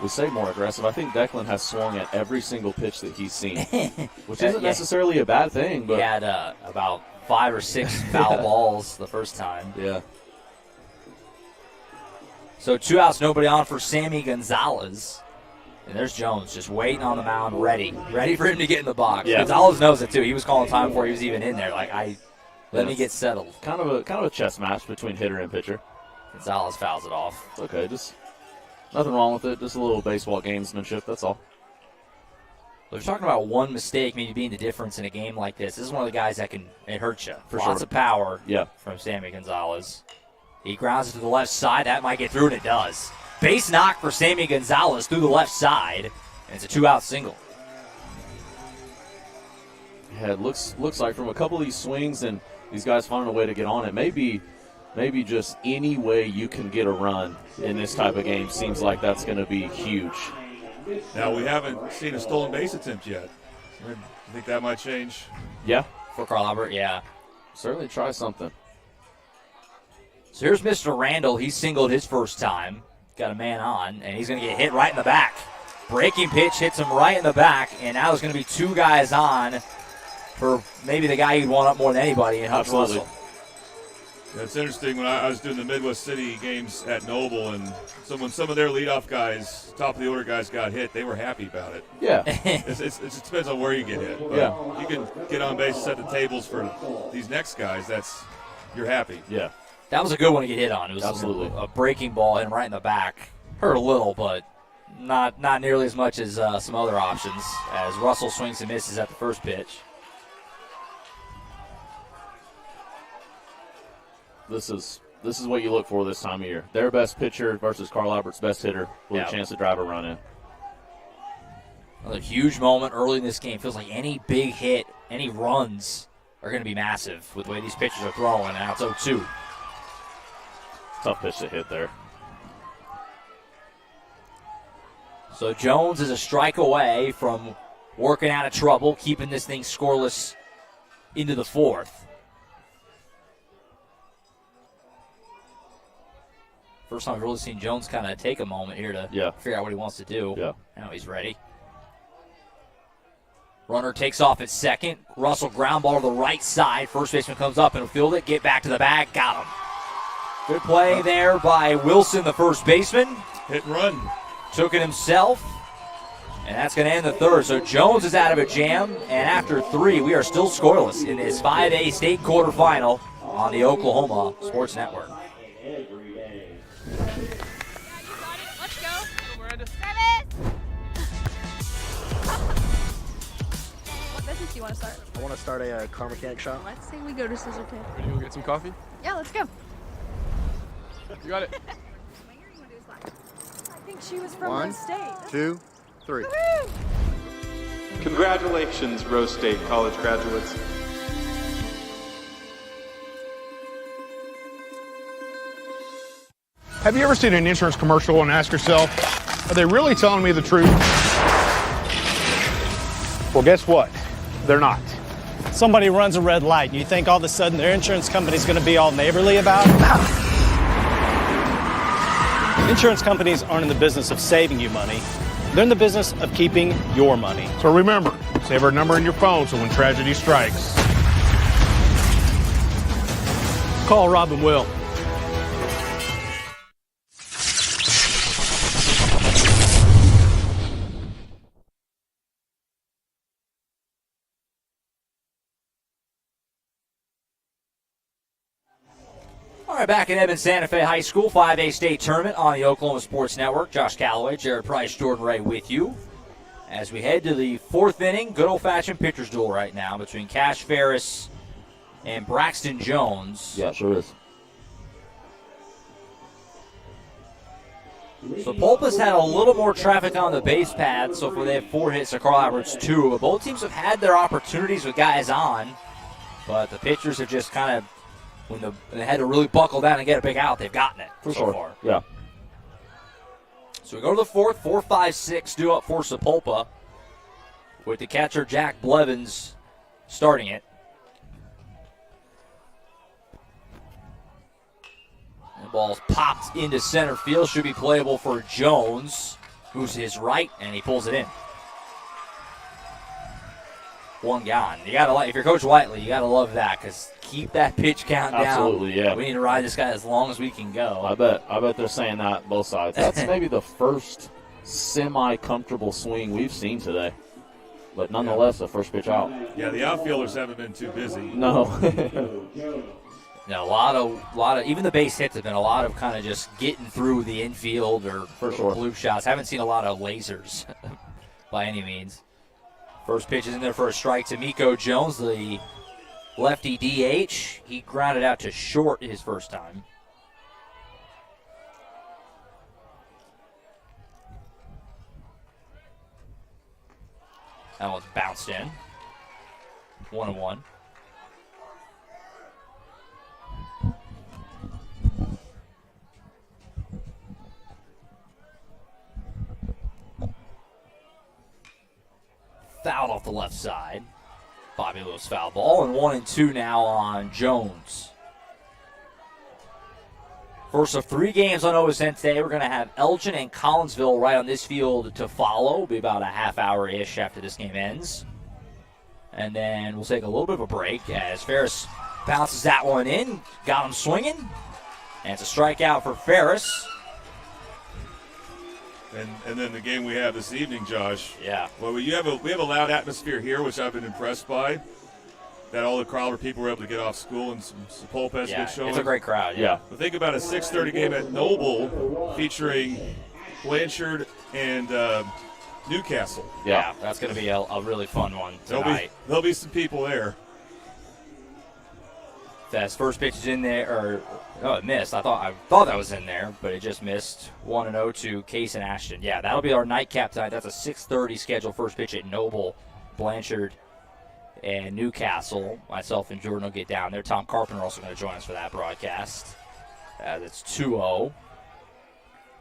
We say more aggressive. I think Declan has swung at every single pitch that he's seen, which isn't necessarily a bad thing. But he had about 5 or 6 foul balls the first time. Yeah. So 2 outs, nobody on for Sammy Gonzalez. And there's Jones just waiting on the mound, ready for him to get in the box. Yeah. Gonzalez knows it too. He was calling time before he was even in there. Let me get settled. Kind of a chess match between hitter and pitcher. Gonzalez fouls it off. It's okay, just nothing wrong with it. Just a little baseball gamesmanship. That's all. They're talking about one mistake maybe being the difference in a game like this. This is one of the guys that it hurt you. For Lots sure. of power Yeah. from Sammy Gonzalez. He grounds it to the left side. That might get through, and it does. Base knock for Sammy Gonzalez through the left side, and it's a 2-out single. Yeah, it looks like from a couple of these swings and these guys finding a way to get on it, maybe just any way you can get a run in this type of game seems like that's going to be huge. Now, we haven't seen a stolen base attempt yet. You think that might change? Yeah. For Carl Albert, yeah. Certainly try something. So here's Mr. Randall. He singled his first time. Got a man on, and he's going to get hit right in the back. Breaking pitch hits him right in the back, and now there's going to be 2 guys on for maybe the guy you'd want up more than anybody in Hutch Russell. Yeah, it's interesting. When I was doing the Midwest City games at Noble, and when some of their leadoff guys, top of the order guys, got hit, they were happy about it. Yeah. It depends on where you get hit. But yeah. You can get on base, set the tables for these next guys. You're happy. Yeah. That was a good one to get hit on. It was absolutely a breaking ball, hit him right in the back. Hurt a little, but not nearly as much as some other options. As Russell swings and misses at the first pitch. This is what you look for this time of year. Their best pitcher versus Carl Albert's best hitter with a chance to drive a run in. Another huge moment early in this game. Feels like any big hit, any runs are going to be massive with the way these pitchers are throwing. Now it's 0-2. Tough pitch to hit there. So Jones is a strike away from working out of trouble, keeping this thing scoreless into the fourth. First time I've really seen Jones kind of take a moment here to figure out what he wants to do. Yeah. Now he's ready. Runner takes off at second. Russell ground ball to the right side. First baseman comes up and will field it. Get back to the bag. Got him. Good play there by Wilson, the first baseman. Hit and run. Took it himself. And that's going to end the third. So Jones is out of a jam. And after 3, we are still scoreless in this 5A state quarterfinal on the Oklahoma Sports Network. Let's go. Travis! What business do you want to start? I want to start a car mechanic shop. Let's say we go to Scissor Tape. Ready to go get some coffee? Yeah, let's go. You got it. I think she was from One, Rose State. 2, 3. Woohoo! Congratulations, Rose State college graduates. Have you ever seen an insurance commercial and asked yourself, are they really telling me the truth? Well, guess what? They're not. Somebody runs a red light and you think all of a sudden their insurance company's going to be all neighborly about it? Insurance companies aren't in the business of saving you money. They're in the business of keeping your money. So remember, save our number in your phone so when tragedy strikes, Call Robin Will. All right, back at Edmond Santa Fe High School, 5A state tournament on the Oklahoma Sports Network. Josh Calloway, Jared Price, Jordan Ray with you as we head to the fourth inning. Good old-fashioned pitcher's duel right now between Cash Ferris and Braxton Jones. Yeah, sure is. Sapulpa's had a little more traffic on the base pad, so far they have 4 hits to Carl Albert's 2. But both teams have had their opportunities with guys on, but the pitchers have just kind of, when they had to really buckle down and get a big out, they've gotten it so far. Yeah. So we go to the fourth, 4-5-6 due up for Sapulpa with the catcher Jack Blevins starting it. The ball's popped into center field, should be playable for Jones, who's his right, and he pulls it in. One gone. You gotta like, if you're Coach Whiteley, you gotta love that, because keep that pitch count down. Absolutely, yeah. We need to ride this guy as long as we can go. I bet they're saying that both sides. That's maybe the first semi-comfortable swing we've seen today. But nonetheless, the first pitch out. Yeah, the outfielders haven't been too busy. No. A lot of even the base hits have been a lot of kind of just getting through the infield or blue shots. Haven't seen a lot of lasers by any means. First pitch is in there for a strike to Miko Jones, the lefty DH. He grounded out to short his first time. That one's bounced in. 1-1. Fouled off the left side. Bobby Lewis foul ball, and 1-2 now on Jones. First of 3 games on OSN today. We're going to have Elgin and Collinsville right on this field to follow. It'll be about a half hour-ish after this game ends. And then we'll take a little bit of a break as Ferris bounces that one in. Got him swinging. And it's a strikeout for Ferris. And then the game we have this evening, Josh. Yeah. Well, we have a loud atmosphere here, which I've been impressed by. That all the Crowder people were able to get off school, and some Sapulpa has good showing. It's a great crowd. Yeah. But think about a 6:30 game at Noble featuring Blanchard and Newcastle. Yeah, that's going to be a really fun one tonight. There'll be some people there. That's first pitch is in there, it missed. I thought that was in there, but it just missed. 1-0 to Case and Ashton. Yeah, that'll be our nightcap tonight. That's a 6:30 scheduled first pitch at Noble, Blanchard, and Newcastle. Myself and Jordan will get down there. Tom Carpenter also going to join us for that broadcast. That's 2-0.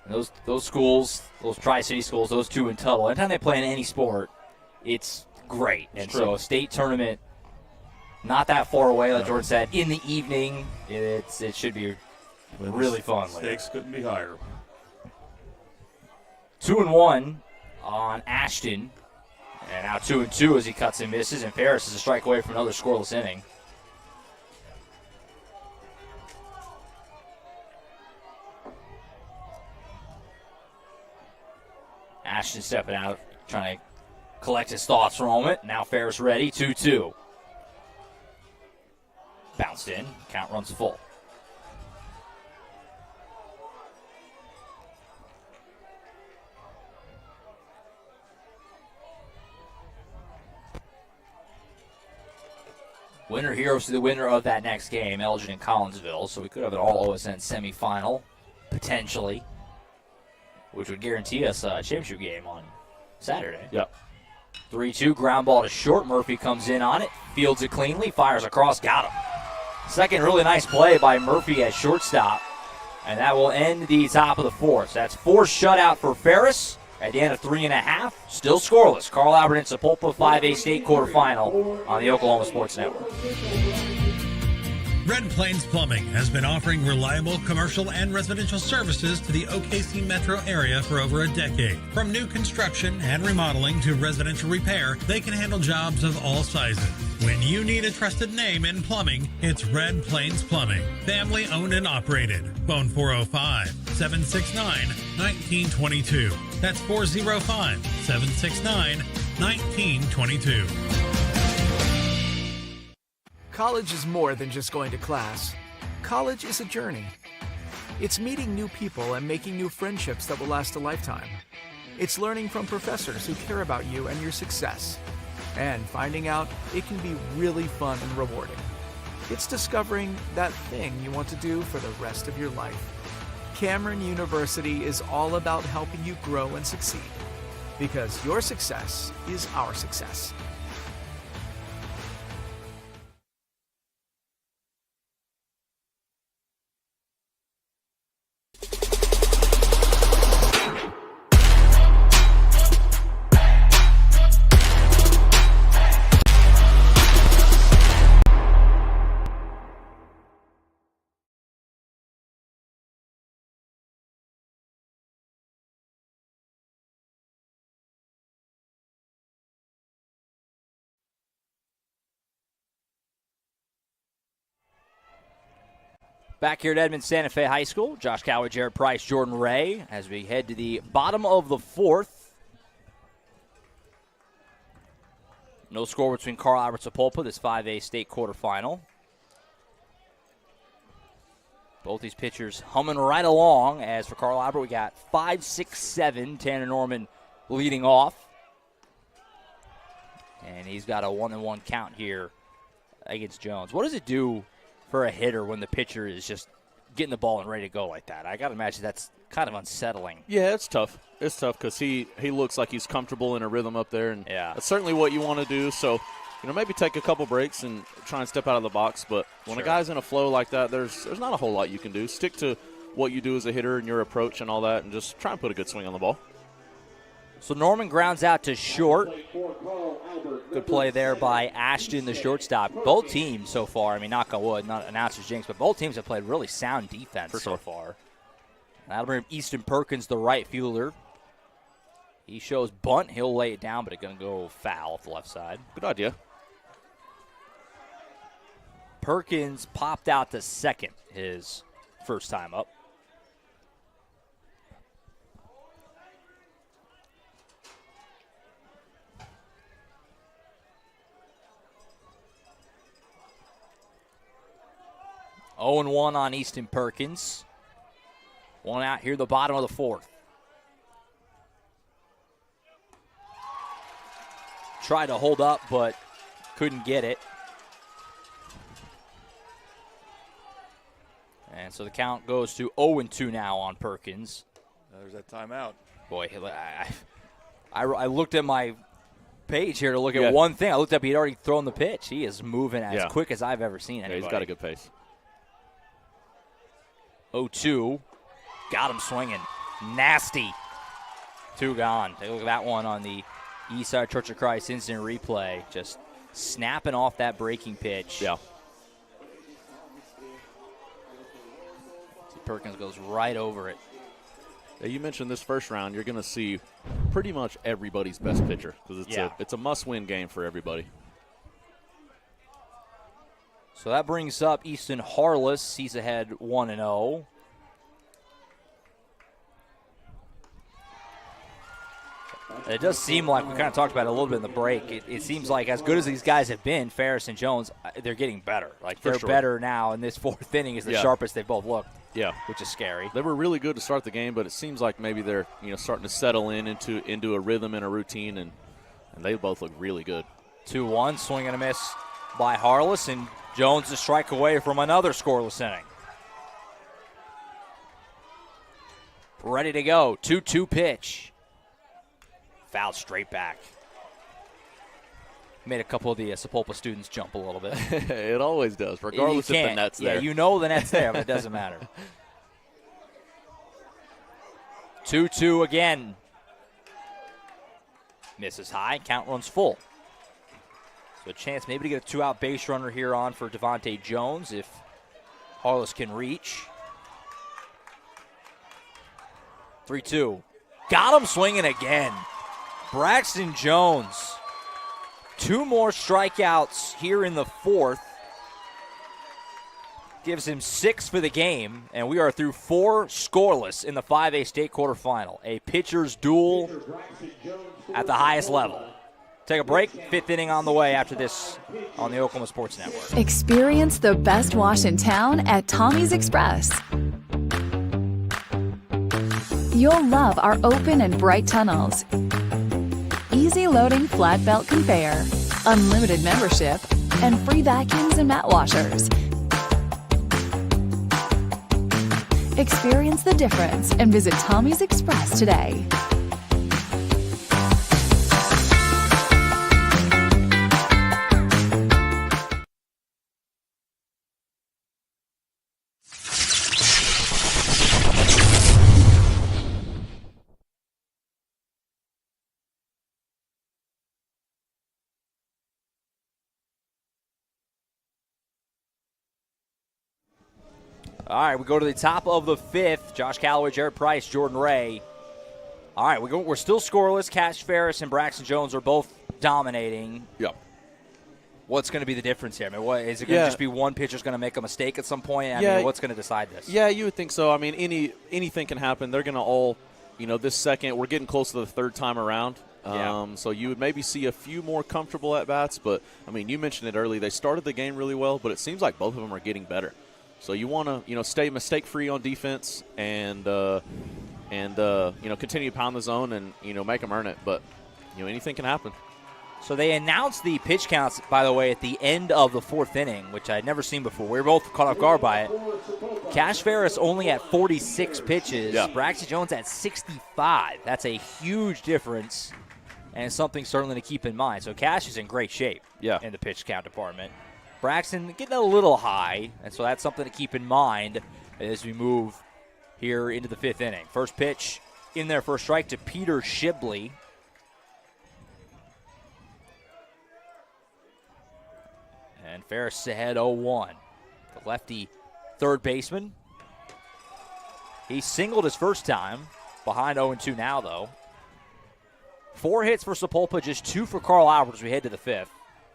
And those schools, those Tri-City schools, those two in Tuttle, anytime they play in any sport, it's great. And so a state tournament, not that far away, like Jordan said, in the evening, it should be really fun. Stakes couldn't be higher. 2-1 on Ashton. And now 2-2 as he cuts and misses, and Ferris is a strike away from another scoreless inning. Ashton stepping out, trying to collect his thoughts for a moment. Now Ferris ready, 2-2. Bounced in, count runs full. Winner heroes to the winner of that next game, Elgin and Collinsville. So we could have an all-OSN semifinal, potentially, which would guarantee us a championship game on Saturday. Yep. 3-2, ground ball to short. Murphy comes in on it, fields it cleanly, fires across, got him. Second really nice play by Murphy at shortstop, and that will end the top of the fourth. So that's 4 shutout for Ferris at the end of 3.5. Still scoreless. Carl Albert and Sapulpa 5A state quarterfinal on the Oklahoma Sports Network. Red Plains Plumbing has been offering reliable commercial and residential services to the OKC metro area for over a decade. From new construction and remodeling to residential repair, they can handle jobs of all sizes. When you need a trusted name in plumbing, it's Red Plains Plumbing. Family owned and operated. Phone 405-769-1922. That's 405-769-1922. College is more than just going to class. College is a journey. It's meeting new people and making new friendships that will last a lifetime. It's learning from professors who care about you and your success. And finding out it can be really fun and rewarding. It's discovering that thing you want to do for the rest of your life. Cameron University is all about helping you grow and succeed. Because your success is our success. Back here at Edmond Santa Fe High School, Josh Coward, Jared Price, Jordan Ray, as we head to the bottom of the fourth. No score between Carl Albert Sapulpa, this 5A state quarterfinal. Both these pitchers humming right along. As for Carl Albert, we got 5, 6, 7. Tanner Norman leading off. And he's got a 1-1 count here against Jones. What does it do for a hitter when the pitcher is just getting the ball and ready to go like that? I got to imagine that's kind of unsettling. Yeah, it's tough. It's tough because he looks like he's comfortable in a rhythm up there, and that's certainly what you want to do. So, maybe take a couple breaks and try and step out of the box. But when a guy's in a flow like that, there's not a whole lot you can do. Stick to what you do as a hitter and your approach and all that, and just try and put a good swing on the ball. So Norman grounds out to short. Good play there by Ashton, the shortstop. Both teams so far, knock on wood, not announcer's jinx, but both teams have played really sound defense so far. That'll bring Easton Perkins, the right fielder. He shows bunt. He'll lay it down, but it's going to go foul off the left side. Good idea. Perkins popped out to second his first time up. Oh and 1 on Easton Perkins. One out here, the bottom of the fourth. Tried to hold up, but couldn't get it. And so the count goes to 0-2 now on Perkins. There's that timeout. Boy, I looked at my page here to look at one thing. I looked up, he'd already thrown the pitch. He is moving as quick as I've ever seen anybody. Yeah, he's got a good pace. 0-2. Got him swinging. Nasty. 2 gone. Take a look at that one on the Eastside Church of Christ instant replay. Just snapping off that breaking pitch. Yeah. Perkins goes right over it. Yeah, you mentioned this first round, you're going to see pretty much everybody's best pitcher because it's a must-win game for everybody. So that brings up Easton Harless. He's ahead 1-0. It does seem like, we kind of talked about it a little bit in the break, it seems like as good as these guys have been, Ferris and Jones, they're getting better. Like they're better now, and this fourth inning is the sharpest they've both looked. Yeah, which is scary. They were really good to start the game, but it seems like maybe they're starting to settle into a rhythm and a routine, and they both look really good. 2-1, swing and a miss by Harless, and Jones a strike away from another scoreless inning. Ready to go. 2-2 pitch. Fouled straight back. Made a couple of the Sapulpa students jump a little bit. It always does, regardless if the net's there. Yeah, you know the net's there, but it doesn't matter. 2-2 again. Misses high. Count runs full. So a chance maybe to get a two-out base runner here on for Devontae Jones if Harless can reach. 3-2. Got him swinging again. Braxton Jones. 2 more strikeouts here in the 4th. Gives him 6 for the game, and we are through 4 scoreless in the 5A state quarterfinal. A pitcher's duel at the highest level. Take a break. 5th inning on the way after this on the Oklahoma Sports Network. Experience the best wash in town at Tommy's Express. You'll love our open and bright tunnels, easy loading flat belt conveyor, unlimited membership, and free vacuums and mat washers. Experience the difference and visit Tommy's Express today. All right, we go to the top of the 5th. Josh Calloway, Jared Price, Jordan Ray. All right, we're still scoreless. Cash Ferris and Braxton Jones are both dominating. Yep. What's going to be the difference here? I mean, is it going to just be one pitcher's going to make a mistake at some point? I mean, what's going to decide this? Yeah, you would think so. I mean, anything can happen. They're going to all, this second, we're getting close to the 3rd time around. So you would maybe see a few more comfortable at-bats. But, I mean, you mentioned it early. They started the game really well, but it seems like both of them are getting better. So you want to, stay mistake-free on defense and continue to pound the zone and, make them earn it. But, anything can happen. So they announced the pitch counts, by the way, at the end of the 4th inning, which I had never seen before. We were both caught off guard by it. Cash Ferris only at 46 pitches. Yeah. Braxton Jones at 65. That's a huge difference and something certainly to keep in mind. So Cash is in great shape in the pitch count department. Braxton getting a little high, and so that's something to keep in mind as we move here into the 5th inning. First pitch in there for a strike to Peter Shibley. And Ferris ahead 0-1. The lefty third baseman. He singled his first time, behind 0-2 now, though. 4 hits for Sapulpa, just 2 for Carl Albert as we head to the 5th.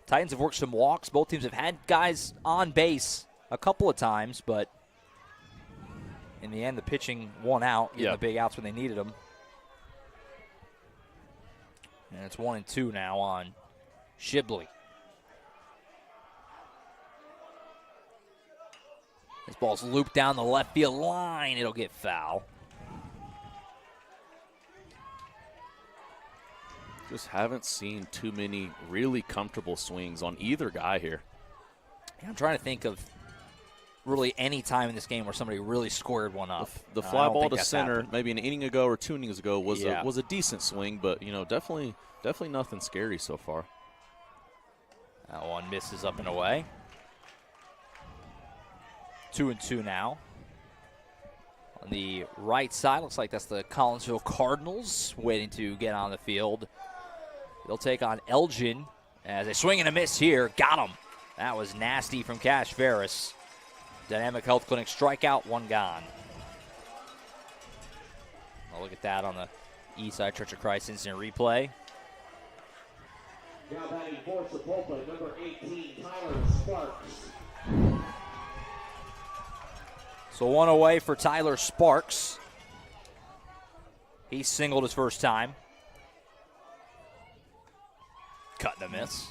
Titans have worked some walks. Both teams have had guys on base a couple of times, but in the end, the pitching won out, getting the big outs when they needed them. And it's 1-2 now on Shibley. This ball's looped down the left field line. It'll get foul. Just haven't seen too many really comfortable swings on either guy here. Yeah, I'm trying to think of really any time in this game where somebody really squared one up. The fly ball to center, maybe an inning ago or 2 innings ago, was a decent swing, but definitely nothing scary so far. That one misses up and away. 2-2 now. On the right side, looks like that's the Collinsville Cardinals waiting to get on the field. They'll take on Elgin as a swing and a miss here. Got him. That was nasty from Cash Ferris. Dynamic Health Clinic strikeout, 1 gone. I'll look at that on the Eastside Church of Christ instant replay. Now batting for Sapulpa, number 18, Tyler Sparks. So 1 away for Tyler Sparks. He singled his first time. Cut and a miss.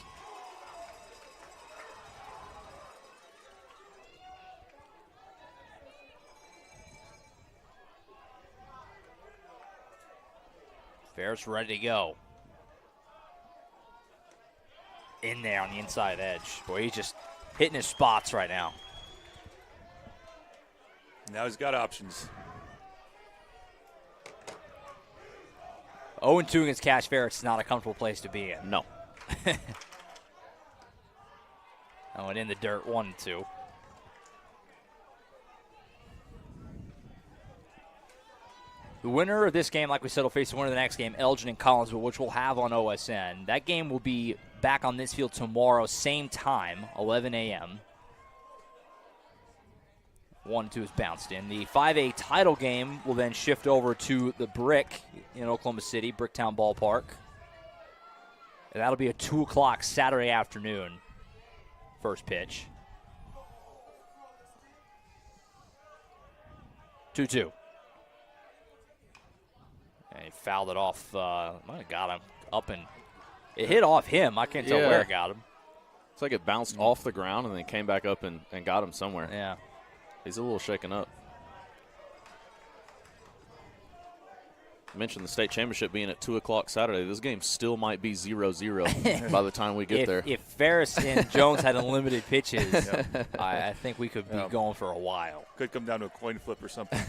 Ferris ready to go. in there on the inside edge. Boy, he's just hitting his spots right now. Now he's got options. 0-2 against Cash Ferris is not a comfortable place to be in. No. I went in the dirt 1-2. The winner of this game, like we said, will face the winner of the next game, Elgin and Collinsville, which we'll have on OSN. That game will be back on this field tomorrow, same time, 11 a.m. 1-2 is bounced in. The 5A title game will then shift over to the Brick in Oklahoma City, Bricktown Ballpark. And that'll be a 2 o'clock Saturday afternoon first pitch. 2-2. And he fouled it off. Might have got him up and it hit off him. I can't tell where it got him. It's like it bounced off the ground and then came back up and got him somewhere. Yeah. He's a little shaken up. I mentioned the state championship being at 2 o'clock Saturday. This game still might be 0-0 by the time we get there. If Ferris and Jones had unlimited pitches, I think we could be going for a while. Could come down to a coin flip or something.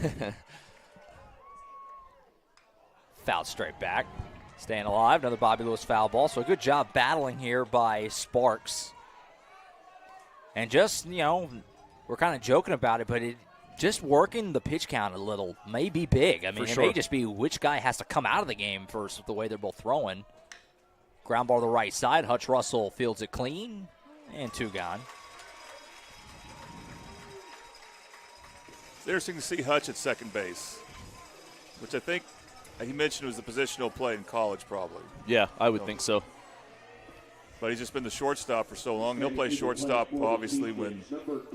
Foul straight back. Staying alive. Another Bobby Lewis foul ball. So a good job battling here by Sparks. And just, we're kind of joking about it, but just working the pitch count a little may be big. I mean, it may just be which guy has to come out of the game first with the way they're both throwing. Ground ball to the right side. Hutch Russell fields it clean, and 2 gone. It's interesting to see Hutch at second base, which I think he mentioned was the position he'll play in college probably. Yeah, I would think so. But he's just been the shortstop for so long. He'll play shortstop, obviously, when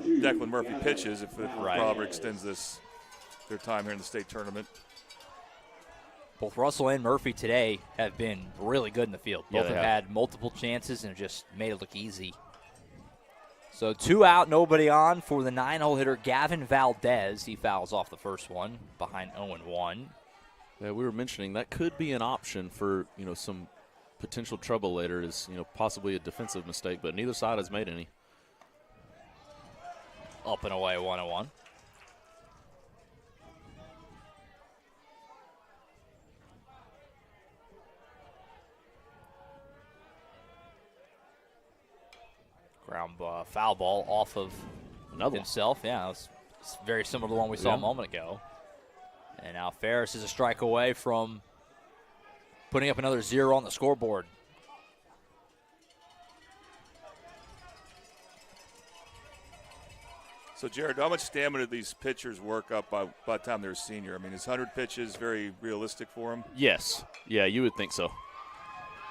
Declan Murphy pitches, if Robert extends their time here in the state tournament. Both Russell and Murphy today have been really good in the field. Both have had multiple chances and have just made it look easy. So 2 out, nobody on for the 9-hole hitter, Gavin Valdez. He fouls off the first one behind 0-1. Yeah, we were mentioning that could be an option for, some potential trouble later is, possibly a defensive mistake, but neither side has made any. Up and away, 1-1. Ground foul ball off of himself. Yeah, it's very similar to the one we saw a moment ago. And now Ferris is a strike away from putting up another 0 on the scoreboard. So, Jared, how much stamina do these pitchers work up by the time they're a senior? I mean, is 100 pitches very realistic for them? Yes. Yeah, you would think so.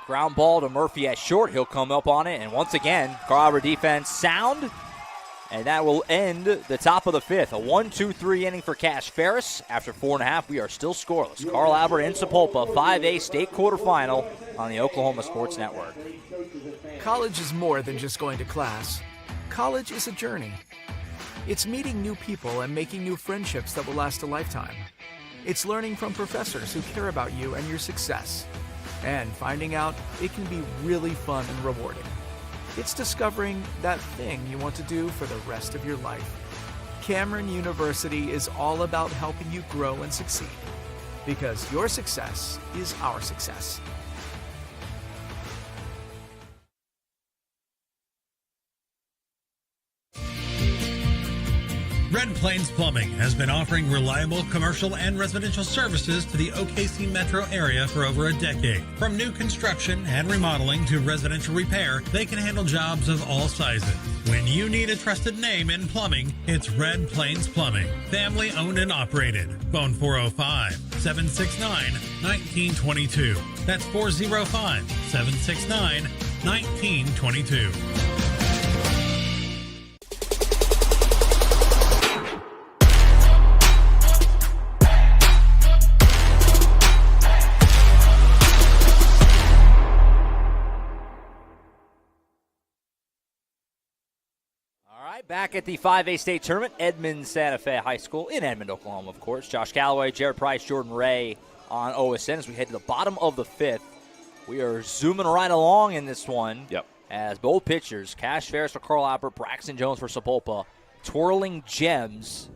Ground ball to Murphy at short. He'll come up on it. And once again, Carl Albert defense sound. And that will end the top of the 5th. A 1-2-3 inning for Cash Ferris. After 4.5, we are still scoreless. Carl Albert in Sapulpa, 5A state quarterfinal on the Oklahoma Sports Network. College is more than just going to class. College is a journey. It's meeting new people and making new friendships that will last a lifetime. It's learning from professors who care about you and your success. And finding out it can be really fun and rewarding. It's discovering that thing you want to do for the rest of your life. Cameron University is all about helping you grow and succeed. Because your success is our success. Red Plains Plumbing has been offering reliable commercial and residential services to the OKC metro area for over a decade. From new construction and remodeling to residential repair, they can handle jobs of all sizes. When you need a trusted name in plumbing, it's Red Plains Plumbing. Family owned and operated. Phone 405-769-1922. That's 405-769-1922. Back at the 5A state tournament, Edmond Santa Fe High School in Edmond, Oklahoma, of course. Josh Calloway, Jared Price, Jordan Ray on OSN as we head to the bottom of the 5th. We are zooming right along in this one. Yep. as both pitchers, Cash Ferris for Carl Albert, Braxton Jones for Sapulpa, twirling gems.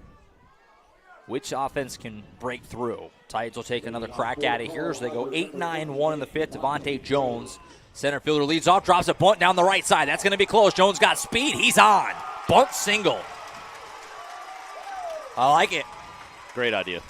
Which offense can break through? Titans will take another crack at it here as they go 8-9-1 in the fifth. Devontae Jones, center fielder, leads off, drops a bunt down the right side. That's going to be close. Jones got speed. He's on. Bunt single. I like it. Great idea.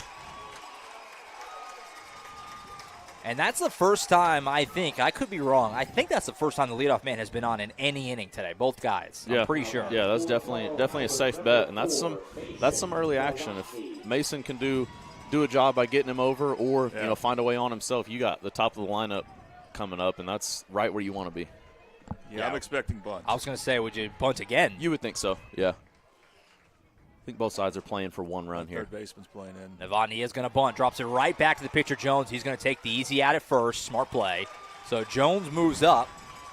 And that's the first time, I think, I could be wrong, I think that's the first time the leadoff man has been on in any inning today, both guys. I'm pretty sure. Yeah, that's definitely a safe bet, and that's some early action. If Mason can do a job by getting him over or find a way on himself, you got the top of the lineup coming up, and that's right where you want to be. Yeah, I'm expecting bunt. I was going to say, would you bunt again? You would think so, yeah. I think both sides are playing for one run here. Third baseman's playing in. Navani is going to bunt, drops it right back to the pitcher Jones. He's going to take the easy out at first. Smart play. So Jones moves up,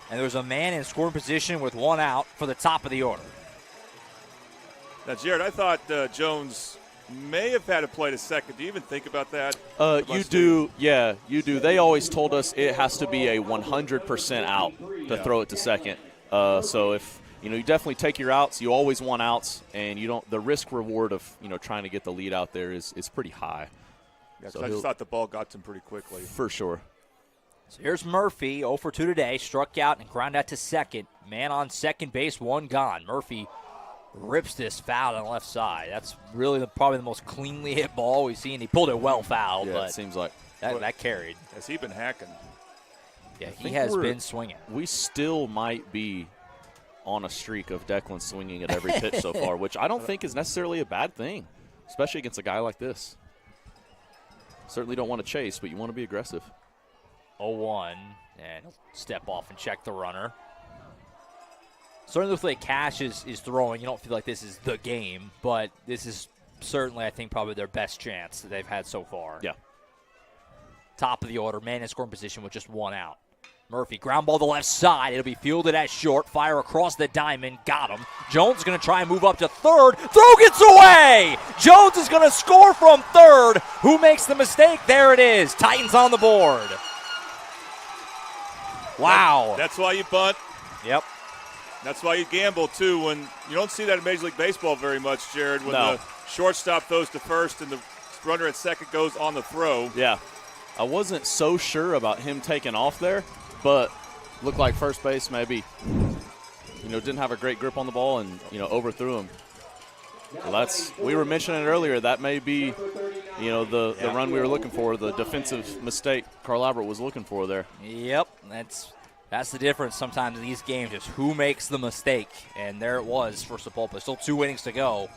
and there's a man in scoring position with one out for the top of the order. Now, Jared, I thought Jones may have had a play to second. Do you even think about that? You do. Yeah, you do. They always told us it has to be a 100% out to throw it to second. So if you definitely take your outs. You always want outs, and you don't. The risk reward of trying to get the lead out there is pretty high. Yeah, so I just thought the ball got to him pretty quickly. For sure. So here's Murphy, 0 for 2 today, struck out and ground out to second. Man on second base, one gone. Murphy rips this foul on the left side. That's really probably the most cleanly hit ball we've seen. He pulled it well foul, yeah, but it seems like that carried. Has he been hacking? Yeah, he has been swinging. We still might be on a streak of Declan swinging at every pitch so far, which I don't think is necessarily a bad thing, especially against a guy like this. Certainly don't want to chase, but you want to be aggressive. 0-1, and he'll step off and check the runner. Certainly looks like Cash is throwing. You don't feel like this is the game, but this is certainly, I think, probably their best chance that they've had so far. Yeah. Top of the order, man in scoring position with just one out. Murphy, ground ball to left side. It'll be fielded at short. Fire across the diamond. Got him. Jones is going to try and move up to third. Throw gets away! Jones is going to score from third. Who makes the mistake? There it is. Titans on the board. Wow. That's why you bunt. Yep. That's why you gamble, too. When you don't see that in Major League Baseball very much, Jared, when the shortstop throws to first and the runner at second goes on the throw. Yeah. I wasn't so sure about him taking off there, but looked like first base maybe, didn't have a great grip on the ball and, overthrew him. Well, we were mentioning it earlier, that may be, the run we were looking for, the defensive mistake Carl Albert was looking for there. Yep, that's the difference sometimes in these games, is who makes the mistake. And there it was for Sapulpa. Still 2 innings to go.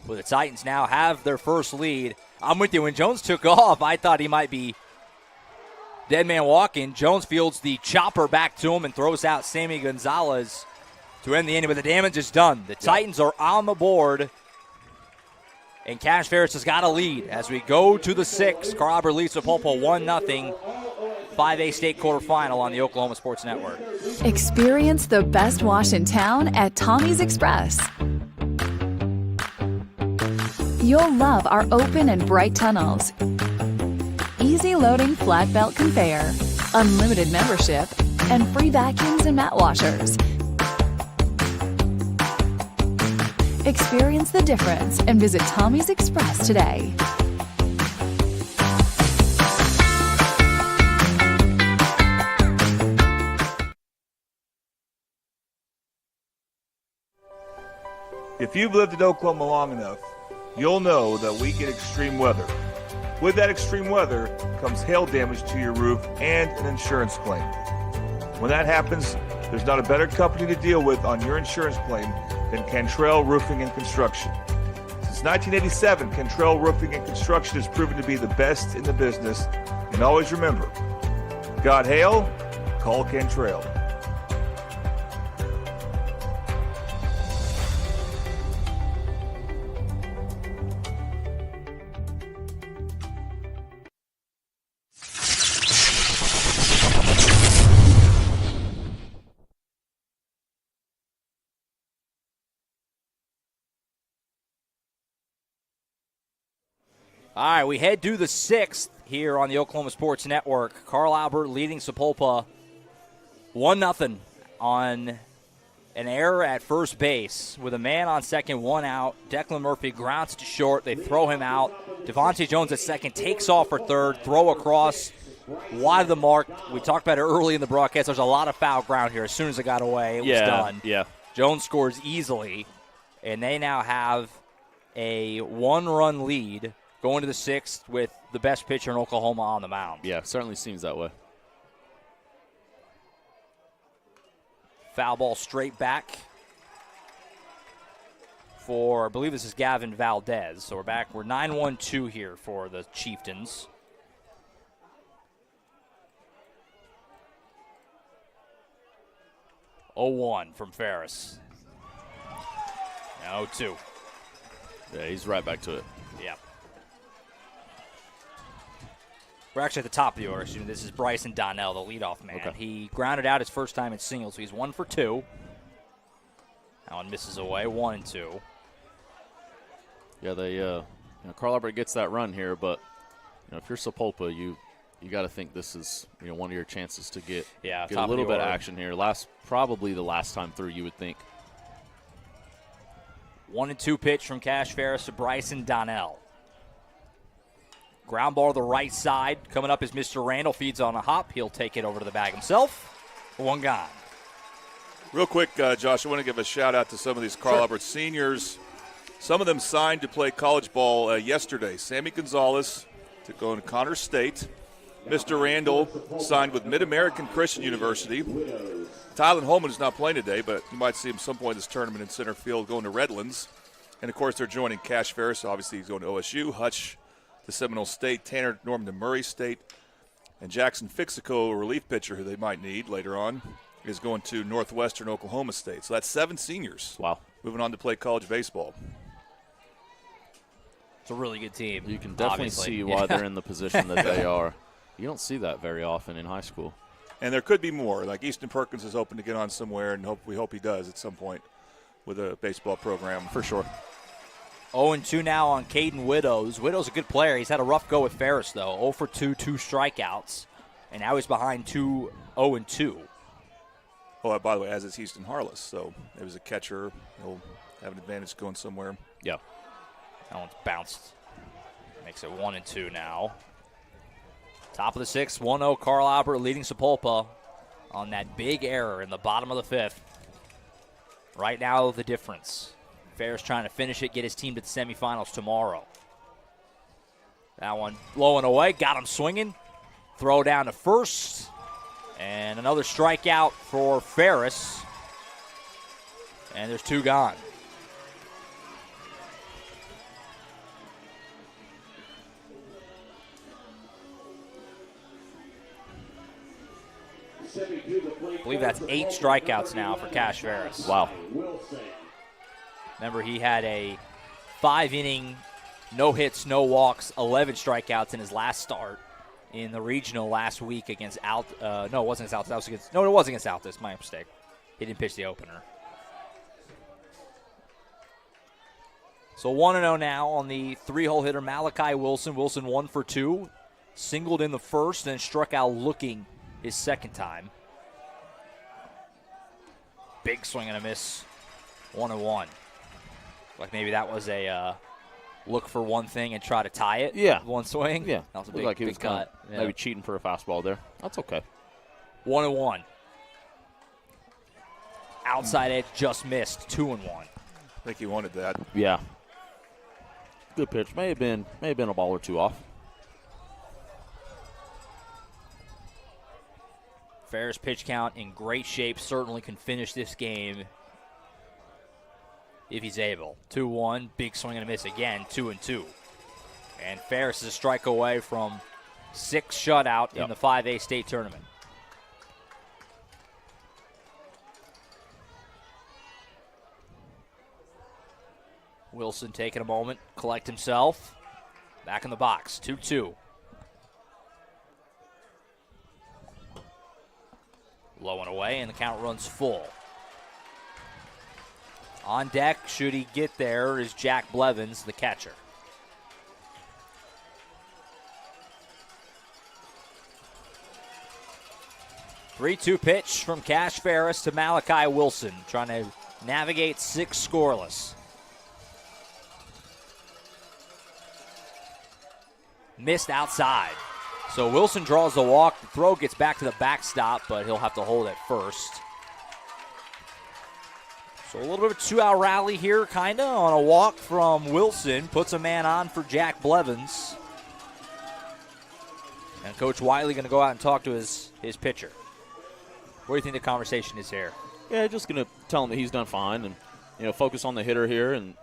But the Titans now have their first lead. I'm with you. When Jones took off, I thought he might be dead man walking. Jones fields the chopper back to him and throws out Sammy Gonzalez to end the inning, but the damage is done. The Titans are on the board, and Cash Ferris has got a lead as we go to the sixth. Carl Albert leads Sapulpa 1-0. 5A state quarterfinal on the Oklahoma Sports Network. Experience the best wash in town at Tommy's Express. You'll love our open and bright tunnels, easy loading flat belt conveyor, unlimited membership, and free vacuums and mat washers. Experience the difference and visit Tommy's Express today. If you've lived in Oklahoma long enough, you'll know that we get extreme weather. With that extreme weather comes hail damage to your roof and an insurance claim. When that happens, there's not a better company to deal with on your insurance claim than Cantrell Roofing and Construction. Since 1987, Cantrell Roofing and Construction has proven to be the best in the business. And always remember, got hail? Call Cantrell. All right, we head to the sixth here on the Oklahoma Sports Network. Carl Albert leading Sapulpa 1-0 on an error at first base with a man on second, one out. Declan Murphy grounds to short. They throw him out. Devontae Jones at second takes off for third. Throw across wide of the mark. We talked about it early in the broadcast. There's a lot of foul ground here. As soon as it got away, it was done. Yeah. Jones scores easily, and they now have a one-run lead going to the sixth with the best pitcher in Oklahoma on the mound. Yeah, certainly seems that way. Foul ball straight back for, I believe this is Gavin Valdez. So we're back. We're 9-1-2 here for the Chieftains. (0-1) from Ferris. Now 0-2. Yeah, he's right back to it. Yeah. We're actually at the top of the order. This is Bryson Donnell, the leadoff man. Okay. He grounded out his first time in singles, so he's 1 for 2. That one misses away, 1-2. Yeah, they Carl Albert gets that run here, but if you're Sapulpa, you got to think this is one of your chances to get a little bit of action here. Probably the last time through, you would think. 1-2 pitch from Cash Ferris to Bryson Donnell. Ground ball to the right side. Coming up is Mr. Randall. Feeds on a hop. He'll take it over to the bag himself. One gone. Real quick, Josh, I want to give a shout-out to some of these Carl Albert seniors. Some of them signed to play college ball yesterday. Sammy Gonzalez to go to Connors State. Mr. Randall signed with Mid-American Christian University. Tylen Holman is not playing today, but you might see him some point in this tournament in center field going to Redlands. And, of course, they're joining Cash Ferris. Obviously, he's going to OSU. Hutch to Seminole State. Tanner Norman to Murray State. And Jackson Fixico, a relief pitcher who they might need later on, is going to Northwestern Oklahoma State. So that's 7 seniors. Wow. Moving on to play college baseball. It's a really good team. You can definitely see why they're in the position that they are. You don't see that very often in high school. And there could be more. Like Easton Perkins is hoping to get on somewhere, and we hope he does at some point with a baseball program. For sure. 0-2 now on Caden Widows. Widows a good player. He's had a rough go with Ferris, though. 0 for 2, 2 strikeouts. And now he's behind 0-2. Oh, by the way, as is Houston Harless. So it was a catcher. He'll have an advantage going somewhere. Yeah. That one's bounced. Makes it 1-2 now. Top of the sixth, 1-0 Carl Albert leading Sapulpa on that big error in the bottom of the fifth. Right now, the difference. Ferris trying to finish it, get his team to the semifinals tomorrow. That one blowing away, got him swinging. Throw down to first. And another strikeout for Ferris. And there's 2 gone. I believe that's 8 strikeouts now for Cash Ferris. Wow. Remember, he had a 5-inning, no hits, no walks, 11 strikeouts in his last start in the regional last week against it wasn't against Altus. It was against Altus. My mistake. He didn't pitch the opener. So 1-0 now on the 3-hole hitter Malachi Wilson. Wilson 1 for 2. Singled in the first and struck out looking his second time. Big swing and a miss. 1-1. Like maybe that was a look for one thing and try to tie it. Yeah. One swing. Yeah. That was a big cut. Maybe cheating for a fastball there. That's okay. 1-1. Outside edge just missed. 2-1. I think he wanted that. Yeah. Good pitch. May have been a ball or 2 off. Ferris pitch count in great shape. Certainly can finish this game if he's able. 2-1. Big swing and a miss again. 2-2. And Ferris is a strike away from 6 shutout in the 5A state tournament. Wilson taking a moment, collect himself. Back in the box. 2-2. Low and away, and the count runs full. On deck, should he get there, is Jack Blevins, the catcher. 3-2 pitch from Cash Ferris to Malachi Wilson, trying to navigate 6 scoreless. Missed outside. So Wilson draws the walk. The throw gets back to the backstop, but he'll have to hold it first. So a little bit of a 2-out rally here, kind of, on a walk from Wilson. Puts a man on for Jack Blevins. And Coach Wiley going to go out and talk to his pitcher. What do you think the conversation is here? Yeah, just going to tell him that he's done fine and, focus on the hitter here and,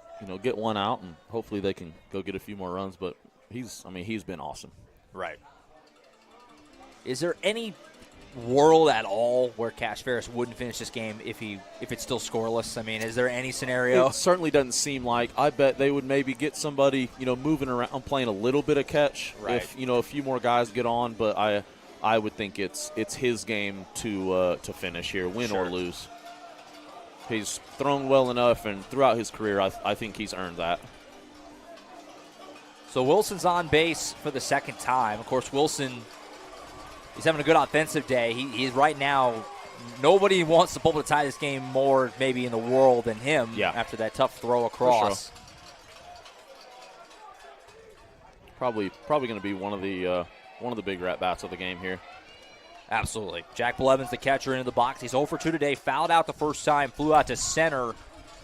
get one out, and hopefully they can go get a few more runs. But he's been awesome. Right. Is there any world at all where Cash Ferris wouldn't finish this game if it's still scoreless? I mean, is there any scenario? It certainly doesn't seem like. I bet they would maybe get somebody, moving around, playing a little bit of catch. Right. If, a few more guys get on, but I would think it's his game to finish here, win or lose. He's thrown well enough, and throughout his career, I think he's earned that. So Wilson's on base for the second time. Of course, Wilson, he's having a good offensive day. He's right now, nobody wants to Sapulpa to tie this game more maybe in the world than him after that tough throw across. Sure. Probably going to be one of the bigger at-bats of the game here. Absolutely. Jack Blevins, the catcher, into the box. He's 0 for 2 today. Fouled out the first time, flew out to center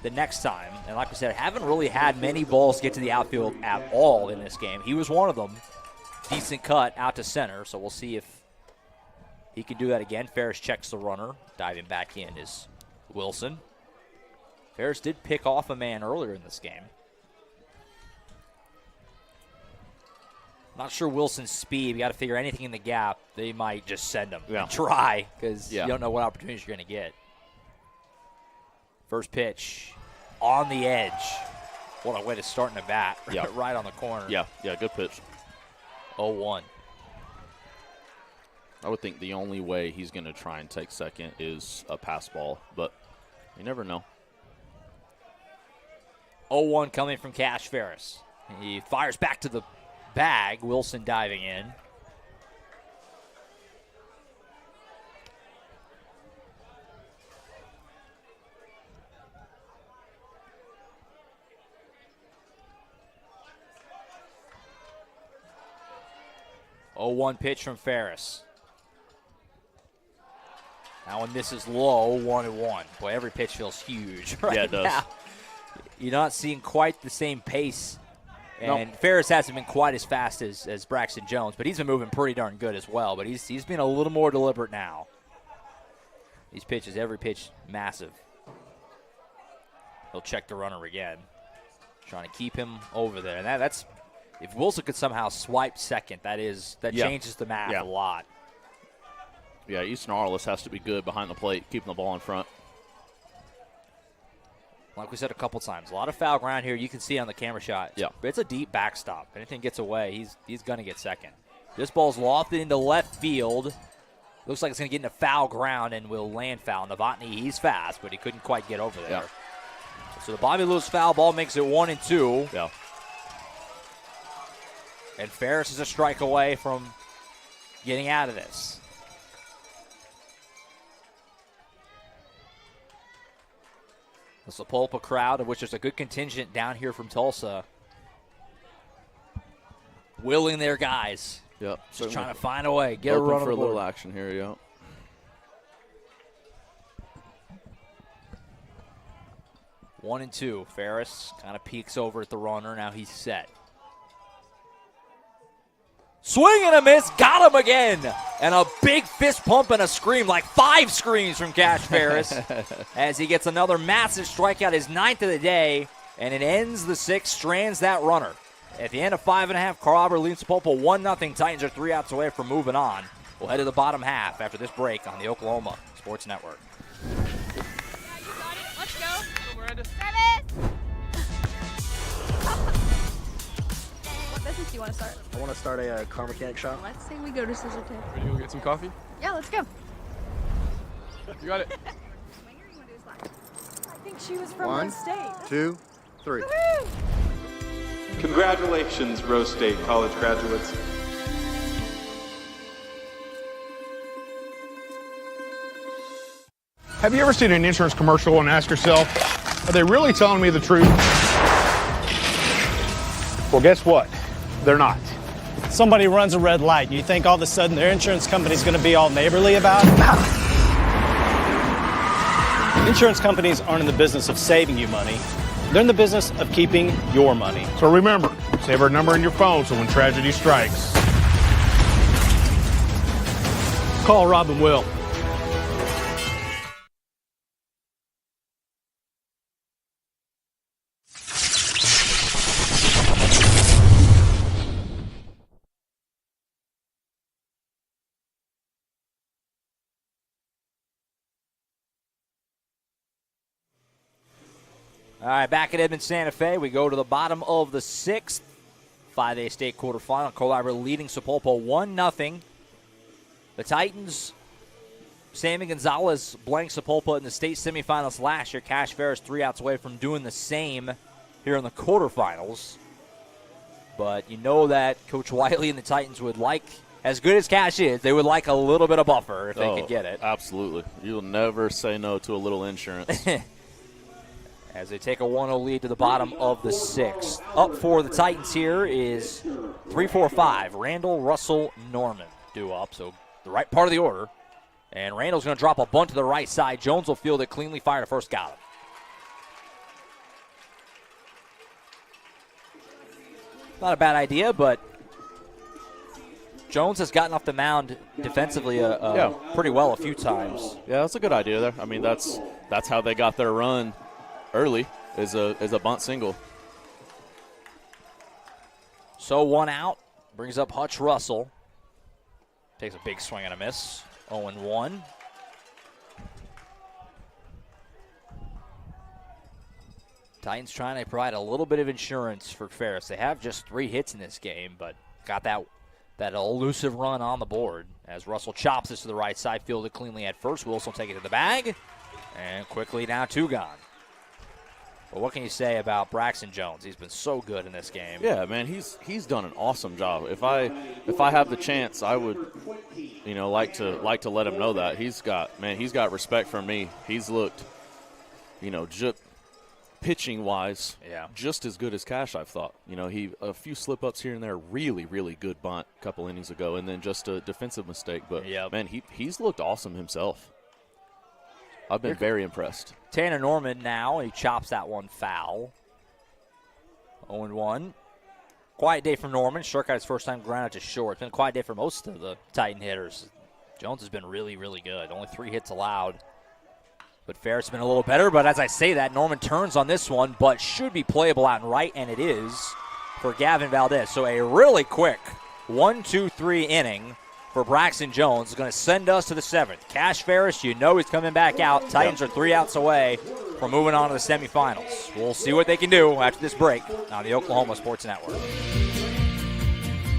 the next time. And like I said, haven't really had many balls get to the outfield at all in this game. He was one of them. Decent cut out to center, so we'll see if he can do that again. Ferris checks the runner. Diving back in is Wilson. Ferris did pick off a man earlier in this game. Not sure Wilson's speed. We got to figure anything in the gap. They might just send him. Yeah. Try, because you don't know what opportunities you're going to get. First pitch on the edge. What a way to start in the bat. Yeah. Right on the corner. Yeah, good pitch. 0-1. I would think the only way he's going to try and take second is a pass ball, but you never know. 0-1 coming from Cash Ferris. He fires back to the bag. Wilson diving in. Oh, 1 pitch from Ferris. That one misses low, 1-1. Boy, every pitch feels huge right it does. now. You're not seeing quite the same pace. And Ferris hasn't been quite as fast as Braxton Jones, but he's been moving pretty darn good as well. But he's been a little more deliberate now. These pitches, every pitch, massive. He'll check the runner again. Trying to keep him over there. And that's if Wilson could somehow swipe second, that changes the math a lot. Yeah, Easton Arliss has to be good behind the plate, keeping the ball in front. Like we said a couple times, a lot of foul ground here. You can see on the camera shot. Yeah. It's a deep backstop. If anything gets away, he's going to get second. This ball's lofted into left field. Looks like it's going to get into foul ground and will land foul. Novotny, he's fast, but he couldn't quite get over there. Yeah. So the Bobby Lewis foul ball makes it 1-2. Yeah. And Ferris is a strike away from getting out of this. The Sapulpa crowd, of which there's a good contingent down here from Tulsa, willing their guys. Yep. Just trying to find a way, get a run for on a the board. little action here, yeah. One and two. Ferris kind of peeks over at the runner. Now he's set. Swing and a miss. Got him again. And a big fist pump and a scream, like 5 screams from Cash Ferris as he gets another massive strikeout, his 9th of the day, and it ends the 6th, strands that runner. At the end of 5.5, Carl Albert leads Sapulpa 1-0. Titans are 3 outs away from moving on. We'll head to the bottom half after this break on the Oklahoma Sports Network. Yeah, you got it. Let's go. Miranda. What business do you want to start? I want to start a car mechanic shop. Let's say we go to Scissor Tape. Ready to go get some coffee? Yeah, let's go. You got it. I think she was from 1, Rose State. 2, 3. Woohoo! Congratulations, Rose State college graduates. Have you ever seen an insurance commercial and asked yourself, are they really telling me the truth? Well, guess what? They're not. Somebody runs a red light, and you think all of a sudden their insurance company's going to be all neighborly about it? Insurance companies aren't in the business of saving you money. They're in the business of keeping your money. So remember, save our number in your phone so when tragedy strikes, call Rob and Will. All right, back at Edmond Santa Fe, we go to the bottom of the 6th 5A state quarterfinal. Carl Albert leading Sapulpa 1-0. The Titans, Sammy Gonzalez blanked Sapulpa in the state semifinals last year. Cash Ferris 3 outs away from doing the same here in the quarterfinals. But you know that Coach Wiley and the Titans would like, as good as Cash is, they would like a little bit of buffer if they could get it. Absolutely. You'll never say no to a little insurance. As they take a 1-0 lead to the bottom of the 6th. Up for the Titans here is 3-4-5. Randall, Russell, Norman due up, so the right part of the order. And Randall's going to drop a bunt to the right side. Jones will field it cleanly, fire to first, got him. Not a bad idea, but Jones has gotten off the mound defensively pretty well a few times. Yeah, that's a good idea there. I mean, that's how they got their run early, is a bunt single. So 1 out, brings up Hutch Russell. Takes a big swing and a miss. 0-1. Titans trying to provide a little bit of insurance for Ferris. They have just 3 hits in this game, but got that elusive run on the board as Russell chops this to the right side, fielded cleanly at first. Wilson will take it to the bag, and quickly now 2 gone. But what can you say about Braxton Jones? He's been so good in this game. Yeah, man, he's done an awesome job. If I have the chance, I would, like to let him know that he's got respect from me. He's looked, just pitching wise, just as good as Cash, I've thought. He a few slip ups here and there, really, really good bunt a couple innings ago, and then just a defensive mistake. But man, he's looked awesome himself. I've been very impressed. Tanner Norman now, he chops that one foul. 0-1. Quiet day for Norman. Struck out his first time grounded to short. It's been a quiet day for most of the Titan hitters. Jones has been really, really good. Only 3 hits allowed. But Ferris has been a little better. But as I say that, Norman turns on this one, but should be playable out and right, and it is for Gavin Valdez. So a really quick 1-2-3 inning for Braxton Jones is going to send us to the 7th. Cash Ferris, he's coming back out. Titans are 3 outs away from moving on to the semifinals. We'll see what they can do after this break on the Oklahoma Sports Network.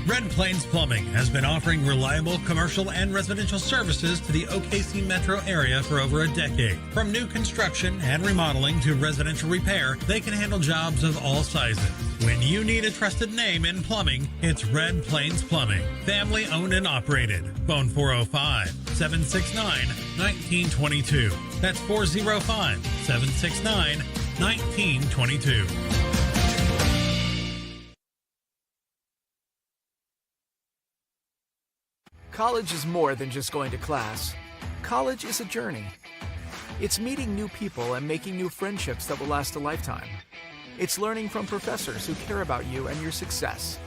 Red Plains Plumbing has been offering reliable commercial and residential services to the OKC metro area for over a decade. From new construction and remodeling to residential repair, they can handle jobs of all sizes. When you need a trusted name in plumbing, it's Red Plains Plumbing. Family owned and operated. Phone 405-769-1922. That's 405-769-1922. College is more than just going to class. College is a journey. It's meeting new people and making new friendships that will last a lifetime. It's learning from professors who care about you and your success.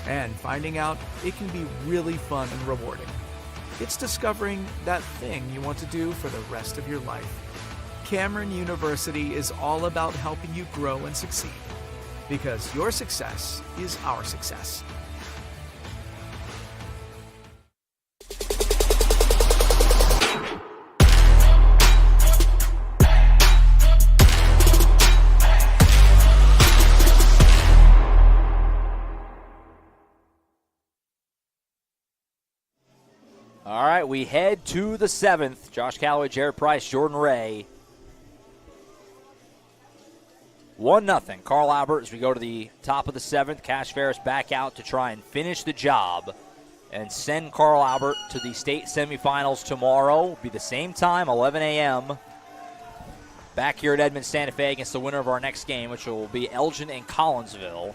And finding out it can be really fun and rewarding. It's discovering that thing you want to do for the rest of your life. Cameron University is all about helping you grow and succeed. Because your success is our success. All right, we head to the 7th. Josh Calloway, Jared Price, Jordan Ray. 1-0. Carl Albert as we go to the top of the 7th. Cash Ferris back out to try and finish the job and send Carl Albert to the state semifinals tomorrow. It'll be the same time, 11 a.m. back here at Edmond Santa Fe against the winner of our next game, which will be Elgin and Collinsville,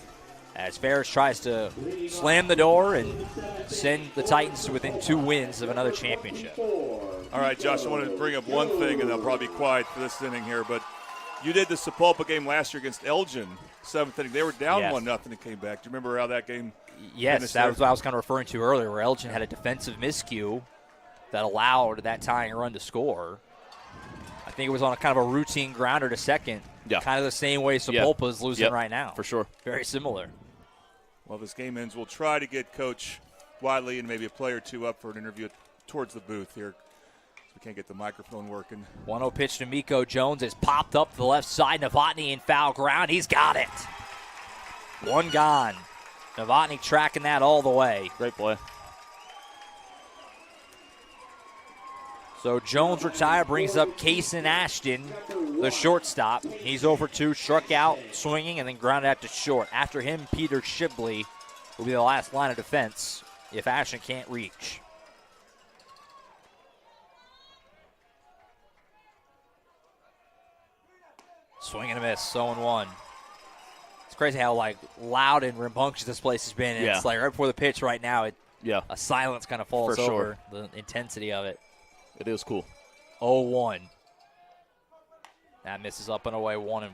as Ferris tries to slam the door and send the Titans to within 2 wins of another championship. All right, Josh, I wanted to bring up one thing, and I'll probably be quiet for this inning here, but you did the Sapulpa game last year against Elgin, 7th inning. They were down 1-0 and came back. Do you remember how that game Yes, that was what I was kind of referring to earlier, where Elgin had a defensive miscue that allowed that tying run to score. I think it was on a kind of a routine grounder to second, kind of the same way Sapulpa is losing right now. For sure. Very similar. Well, this game ends. We'll try to get Coach Wiley and maybe a player or two up for an interview towards the booth here. We can't get the microphone working. 1-0 pitch to Miko Jones is popped up to the left side. Novotny in foul ground. He's got it. 1 gone. Novotny tracking that all the way. Great play. So Jones retired, brings up Kaysen Ashton, the shortstop. He's over 2, struck out, swinging, and then grounded out to short. After him, Peter Shibley will be the last line of defense if Ashton can't reach. Swing and a miss, 0-1. It's crazy how loud and rambunctious this place has been. And it's right before the pitch right now, a silence kind of falls over the intensity of it. It is cool. 0-1. That misses up and away, 1-1.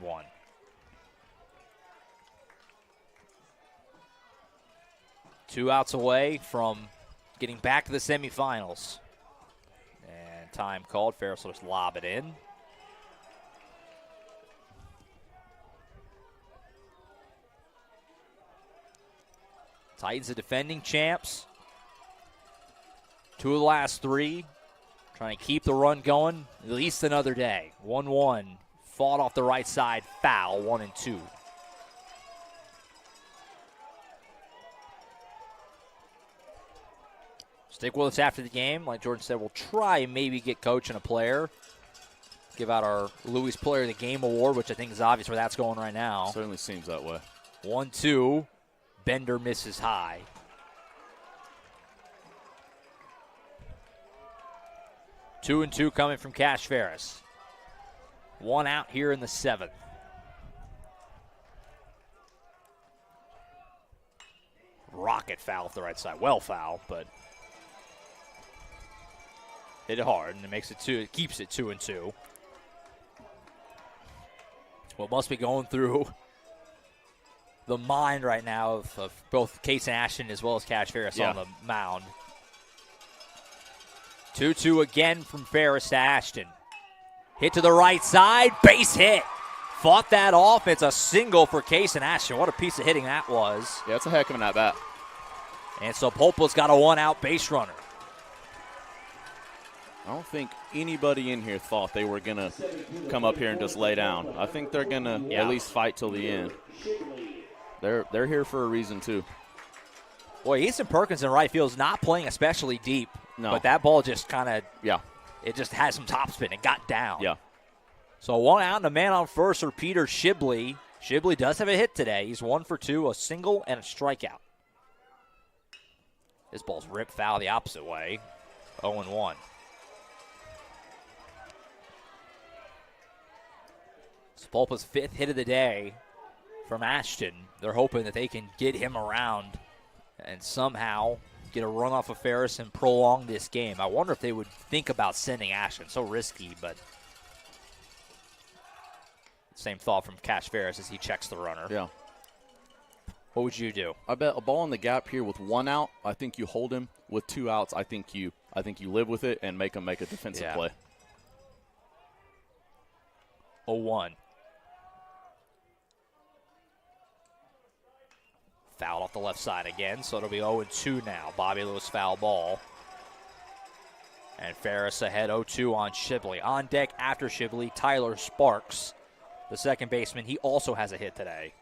Two outs away from getting back to the semifinals. And time called. Ferris will just lob it in. Titans, the defending champs. 2 of the last 3. Trying to keep the run going at least another day. 1-1. Fought off the right side. Foul. 1-2. Stick with us after the game. Like Jordan said, we'll try and maybe get coach and a player. Give out our Louis Player of the Game award, which I think is obvious where that's going right now. Certainly seems that way. 1-2. Bender misses high. Two and 2 coming from Cash Ferris. 1 out here in the 7th. Rocket foul off the right side. Well foul, but hit it hard, and it makes it 2. It keeps it 2 and 2. What must be going through the mind right now of both Kaysen Ashton as well as Cash Ferris on the mound. 2-2 again from Ferris to Ashton. Hit to the right side, base hit. Fought that off. It's a single for Kaysen Ashton. What a piece of hitting that was. Yeah, it's a heck of an at-bat. And so Sapulpa's got a 1-out base runner. I don't think anybody in here thought they were going to come up here and just lay down. I think they're going to at least fight till the end. They're here for a reason, too. Boy, Easton Perkins in right field is not playing especially deep. No. But that ball just kind of, it just had some topspin. It got down. Yeah. So 1 out and a man on first for Peter Shibley. Shibley does have a hit today. He's 1 for 2, a single and a strikeout. This ball's ripped foul the opposite way. 0-1. Sapulpa's 5th hit of the day from Ashton. They're hoping that they can get him around and somehow get a run off of Ferris and prolong this game. I wonder if they would think about sending Ashton. So risky, but same thought from Cash Ferris as he checks the runner. Yeah. What would you do? I bet a ball in the gap here with 1 out, I think you hold him. With 2 outs, I think you live with it and make him make a defensive play. 0-1. Fouled off the left side again, so it'll be 0-2 now. Bobby Lewis foul ball. And Ferris ahead 0-2 on Shibley. On deck after Shibley, Tyler Sparks, the second baseman. He also has a hit today.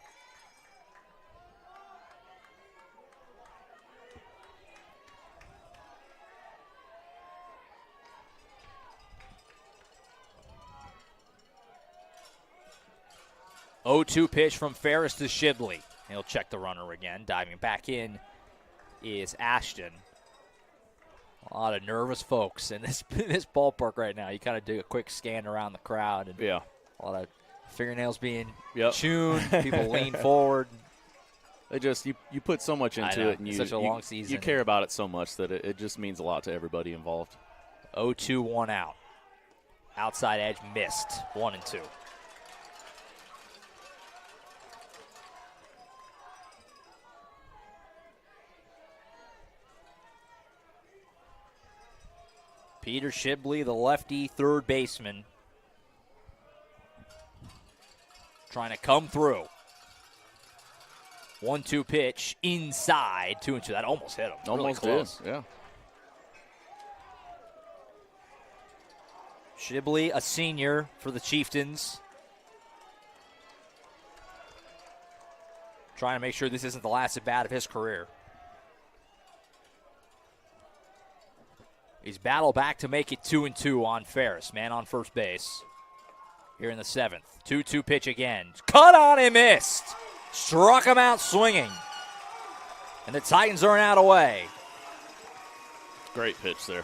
Oh-2 pitch from Ferris to Shibley. He'll check the runner again. Diving back in is Ashton. A lot of nervous folks in this ballpark right now. You kind of do a quick scan around the crowd. And a A lot of fingernails being chewed. People lean forward. They just you put so much into it, and such a long season. You care about it so much that it just means a lot to everybody involved. 0-2, 1 out. Outside edge missed. 1 and 2. Peter Shibley, the lefty third baseman, trying to come through. 1-2 pitch inside, 2-2. That almost hit him. Almost really close. did, yeah. Shibley, a senior for the Chieftains. Trying to make sure this isn't the last at bat of his career. He's battled back to make it 2-2 on Ferris, man on first base. Here in the 7th. 2-2 pitch again. Cut on and missed. Struck him out swinging. And the Titans are out away. Great pitch there.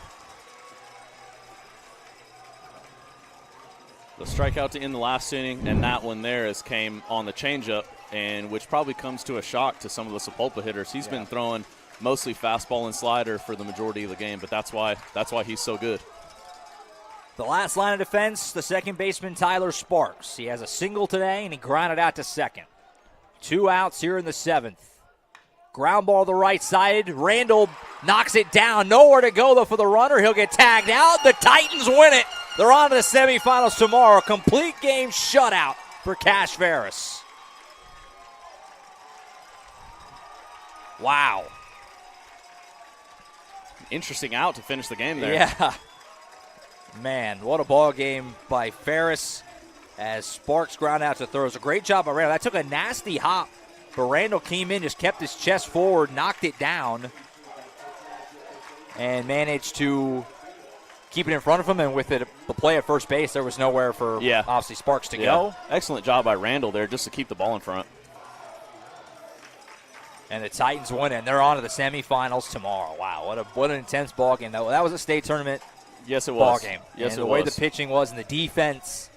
The strikeout to end the last inning, and that one there came on the changeup, and which probably comes to a shock to some of the Sapulpa hitters. He's been throwing mostly fastball and slider for the majority of the game, but that's why he's so good. The last line of defense, the second baseman Tyler Sparks. He has a single today, and he grounded out to second. 2 outs here in the 7th. Ground ball to the right side. Randall knocks it down. Nowhere to go, though, for the runner. He'll get tagged out. The Titans win it. They're on to the semifinals tomorrow. Complete game shutout for Cash Ferris. Wow. Interesting out to finish the game there. Yeah. Man, what a ball game by Ferris as Sparks ground out to third. It was a great job by Randall. That took a nasty hop, but Randall came in, just kept his chest forward, knocked it down, and managed to keep it in front of him. And with the play at first base, there was nowhere for obviously Sparks to go. Excellent job by Randall there just to keep the ball in front. And the Titans win it, and they're on to the semifinals tomorrow. Wow, what an intense ball game. That was a state tournament ball game. Yes, and the way the pitching was and the defense,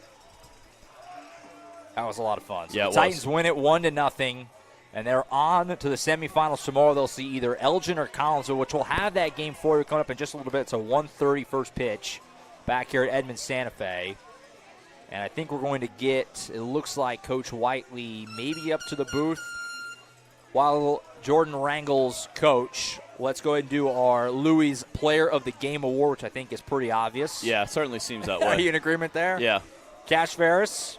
that was a lot of fun. So yeah, the Titans win it 1-0, and they're on to the semifinals tomorrow. They'll see either Elgin or Collinsville, which will have that game for you coming up in just a little bit. It's a 1:30 first pitch back here at Edmond Santa Fe. And I think we're going to get, it looks like Coach Whiteley maybe up to the booth while Jordan Wrangle's coach. Let's go ahead and do our Louis Player of the Game Award, which I think is pretty obvious. Yeah, it certainly seems that way. Are you in agreement there? Yeah. Cash Ferris,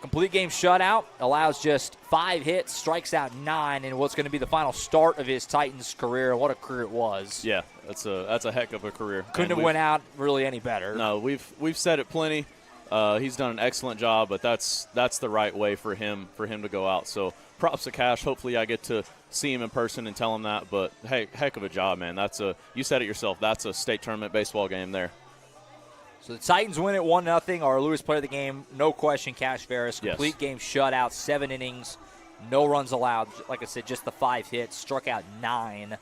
complete game shutout, allows just 5 hits, strikes out 9, in what's going to be the final start of his Titans career. What a career it was. Yeah, that's a heck of a career. Couldn't have went out really any better. No, we've said it plenty. He's done an excellent job, but that's the right way for him to go out. So props to Cash. Hopefully I get to see him in person and tell him that. But hey, heck of a job, man. You said it yourself. That's a state tournament baseball game there. So the Titans win it 1-0. Our Lewis Player of the Game, no question, Cash Ferris. Complete game shutout, 7 innings, no runs allowed. Like I said, just the 5 hits, struck out 9.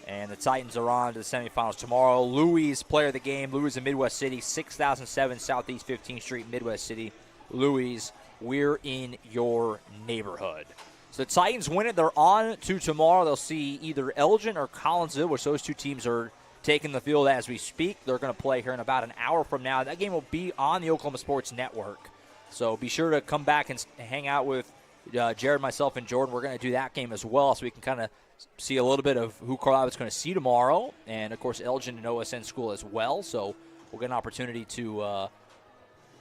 And the Titans are on to the semifinals tomorrow. Louis Player of the Game, Louis in Midwest City, 6007 Southeast 15th Street, Midwest City. Louis, we're in your neighborhood. So the Titans win it. They're on to tomorrow. They'll see either Elgin or Collinsville, which those two teams are taking the field as we speak. They're going to play here in about an hour from now. That game will be on the Oklahoma Sports Network. So be sure to come back and hang out with Jared, myself, and Jordan. We're going to do that game as well so we can kind of see a little bit of who Carlisle is going to see tomorrow. And, of course, Elgin and OSN School as well. So we'll get an opportunity to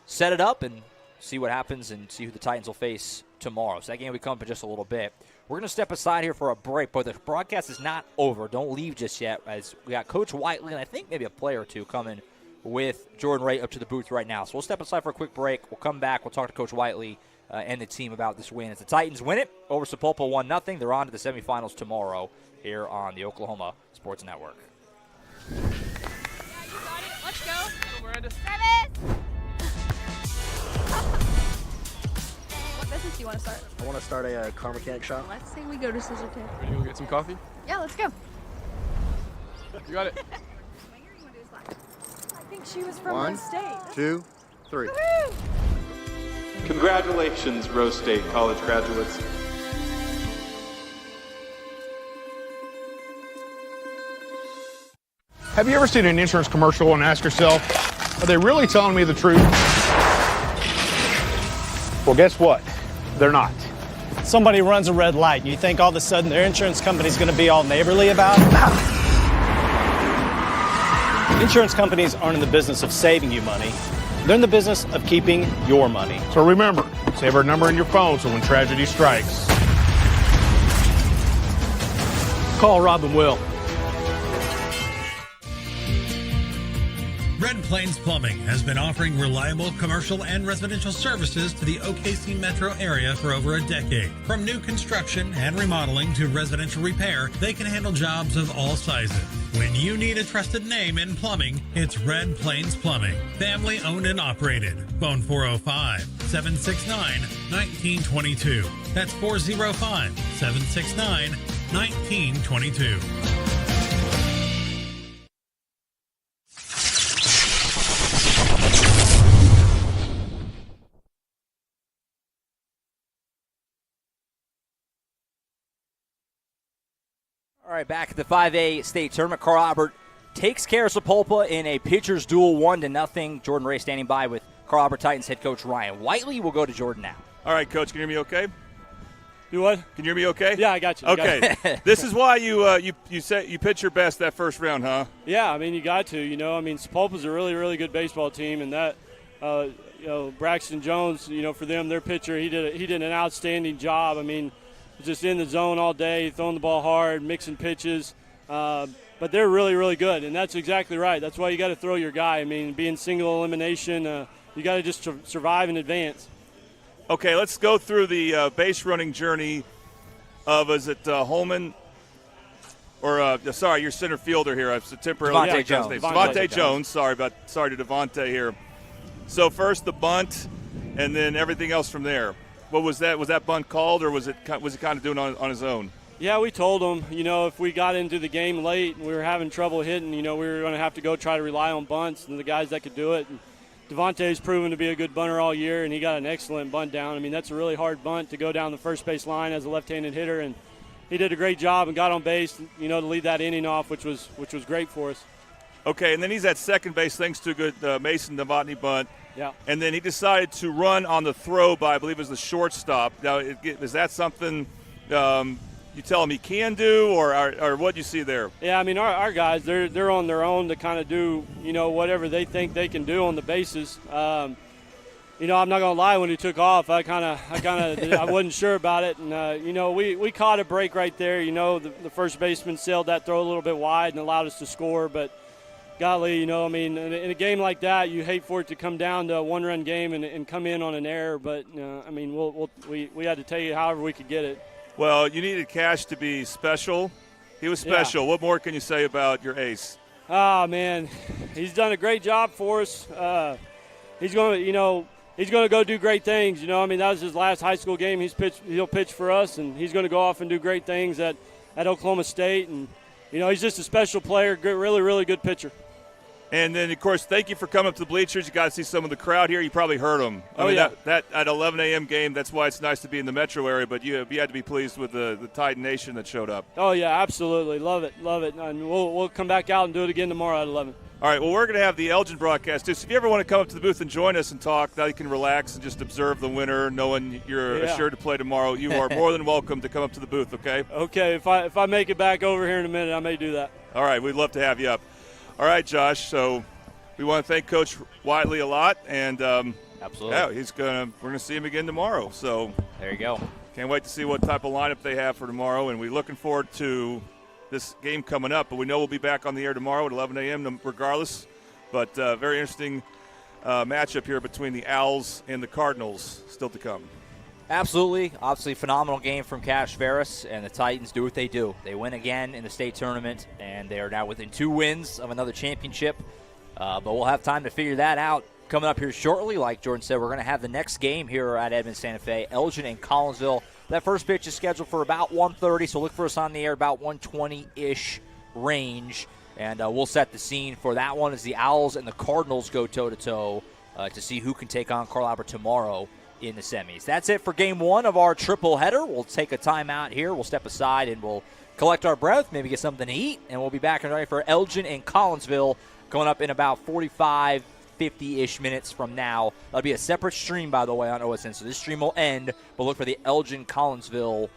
set it up and see what happens and see who the Titans will face tomorrow. So that game will be coming in just a little bit. We're going to step aside here for a break, but the broadcast is not over. Don't leave just yet, as we got Coach Whiteley and I think maybe a player or two coming with Jordan Ray up to the booth right now. So we'll step aside for a quick break. We'll come back. We'll talk to Coach Whiteley and the team about this win. As the Titans win it over Sapulpa 1-0, they're on to the semifinals tomorrow here on the Oklahoma Sports Network. Yeah, you got it. Let's go. Go, Miranda. What business do you want to start? I want to start a car mechanic shop. Let's say we go to Scissor Tip. Ready to go get some coffee? Yeah, let's go. You got it. I think she was from 1, one state. 2, 3. Woo-hoo! Congratulations, Rose State college graduates. Have you ever seen an insurance commercial and asked yourself, are they really telling me the truth? Well, guess what? They're not. Somebody runs a red light and you think all of a sudden their insurance company's going to be all neighborly about it? Insurance companies aren't in the business of saving you money. They're in the business of keeping your money. So remember, save our number in your phone so when tragedy strikes, Call Rob and Will. Red Plains Plumbing has been offering reliable commercial and residential services to the OKC metro area for over a decade. From new construction and remodeling to residential repair, they can handle jobs of all sizes. When you need a trusted name in plumbing, it's Red Plains Plumbing. Family owned and operated. Phone 405-769-1922. That's 405-769-1922. All right, back at the 5A state tournament, Carl Albert takes care of Sapulpa in a pitcher's duel 1-0. Jordan Ray standing by with Carl Albert Titans head coach Ryan Whiteley. We'll go to Jordan now. All right, Coach, can you hear me okay? Do what? Can you hear me okay? Yeah, I got you. Okay. This is why you pitch your best that first round, huh? Yeah, I mean, you got to. Sapulpa's a really, really good baseball team, and that, Braxton Jones, for them, their pitcher, he did an outstanding job. I mean, just in the zone all day, throwing the ball hard, mixing pitches. But they're really, really good, and that's exactly right. That's why you got to throw your guy. I mean, being single elimination, you got to just survive and advance. Okay, let's go through the base running journey of, is it Holman? Or, your center fielder here. I've temporarily Devontae Jones. Sorry to Devontae here. So first the bunt, and then everything else from there. What was that? Was that bunt called, or was he kind of doing it on his own? Yeah, we told him, if we got into the game late and we were having trouble hitting, we were going to have to go try to rely on bunts and the guys that could do it. And Devontae's proven to be a good bunter all year, and he got an excellent bunt down. I mean, that's a really hard bunt to go down the first base line as a left-handed hitter, and he did a great job and got on base, to lead that inning off, which was great for us. Okay, and then he's at second base thanks to a good Mason Novotny bunt. Yeah. And then he decided to run on the throw by, I believe it was the shortstop. Now, is that something you tell him he can do, or what do you see there? Yeah, I mean, our guys, they're on their own to kind of do, whatever they think they can do on the bases. I'm not going to lie, when he took off, I wasn't sure about it. And, we caught a break right there. The first baseman sailed that throw a little bit wide and allowed us to score, but golly, in a game like that, you hate for it to come down to a one-run game and come in on an error. But we had to take it however we could get it. Well, you needed Cash to be special. He was special. Yeah. What more can you say about your ace? Oh man, he's done a great job for us. He's going to go do great things. That was his last high school game. He'll pitch for us, and he's going to go off and do great things at Oklahoma State. And he's just a special player. Good, really, really good pitcher. And then, of course, thank you for coming up to the bleachers. You got to see some of the crowd here. You probably heard them. That at 11 a.m. game, that's why it's nice to be in the metro area, but you had to be pleased with the Titan Nation that showed up. Oh, yeah, absolutely. Love it. And we'll come back out and do it again tomorrow at 11. All right, well, we're going to have the Elgin broadcast, too. So if you ever want to come up to the booth and join us and talk, now you can relax and just observe the winner, knowing you're assured to play tomorrow. You are more than welcome to come up to the booth, okay? Okay, if I make it back over here in a minute, I may do that. All right, we'd love to have you up. All right, Josh, so we want to thank Coach Whiteley a lot, and absolutely, yeah, we're going to see him again tomorrow. So there you go. Can't wait to see what type of lineup they have for tomorrow, and we're looking forward to this game coming up. But we know we'll be back on the air tomorrow at 11 a.m. regardless. But very interesting matchup here between the Owls and the Cardinals still to come. Absolutely. Obviously, phenomenal game from Cash Ferris, and the Titans do what they do. They win again in the state tournament, and they are now within 2 wins of another championship. But we'll have time to figure that out coming up here shortly. Like Jordan said, we're going to have the next game here at Edmond Santa Fe, Elgin and Collinsville. That first pitch is scheduled for about 1:30, so look for us on the air about 1:20-ish range. And we'll set the scene for that one as the Owls and the Cardinals go toe-to-toe to see who can take on Carl Albert tomorrow in the semis. That's it for game one of our triple header. We'll take a timeout here. We'll step aside and we'll collect our breath, maybe get something to eat, and we'll be back and ready for Elgin and Collinsville coming up in about 45, 50-ish minutes from now. That'll be a separate stream, by the way, on OSN. So this stream will end, but look for the Elgin-Collinsville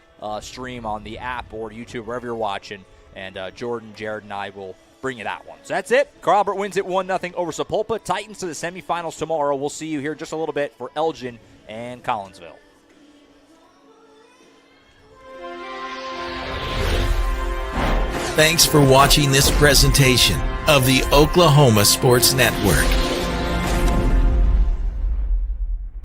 stream on the app or YouTube, wherever you're watching. And Jordan, Jared, and I will bring you that one. So that's it. Carl Albert wins it 1-0 over Sapulpa. Titans to the semifinals tomorrow. We'll see you here just a little bit for Elgin and Collinsville. Thanks for watching this presentation of the Oklahoma Sports Network.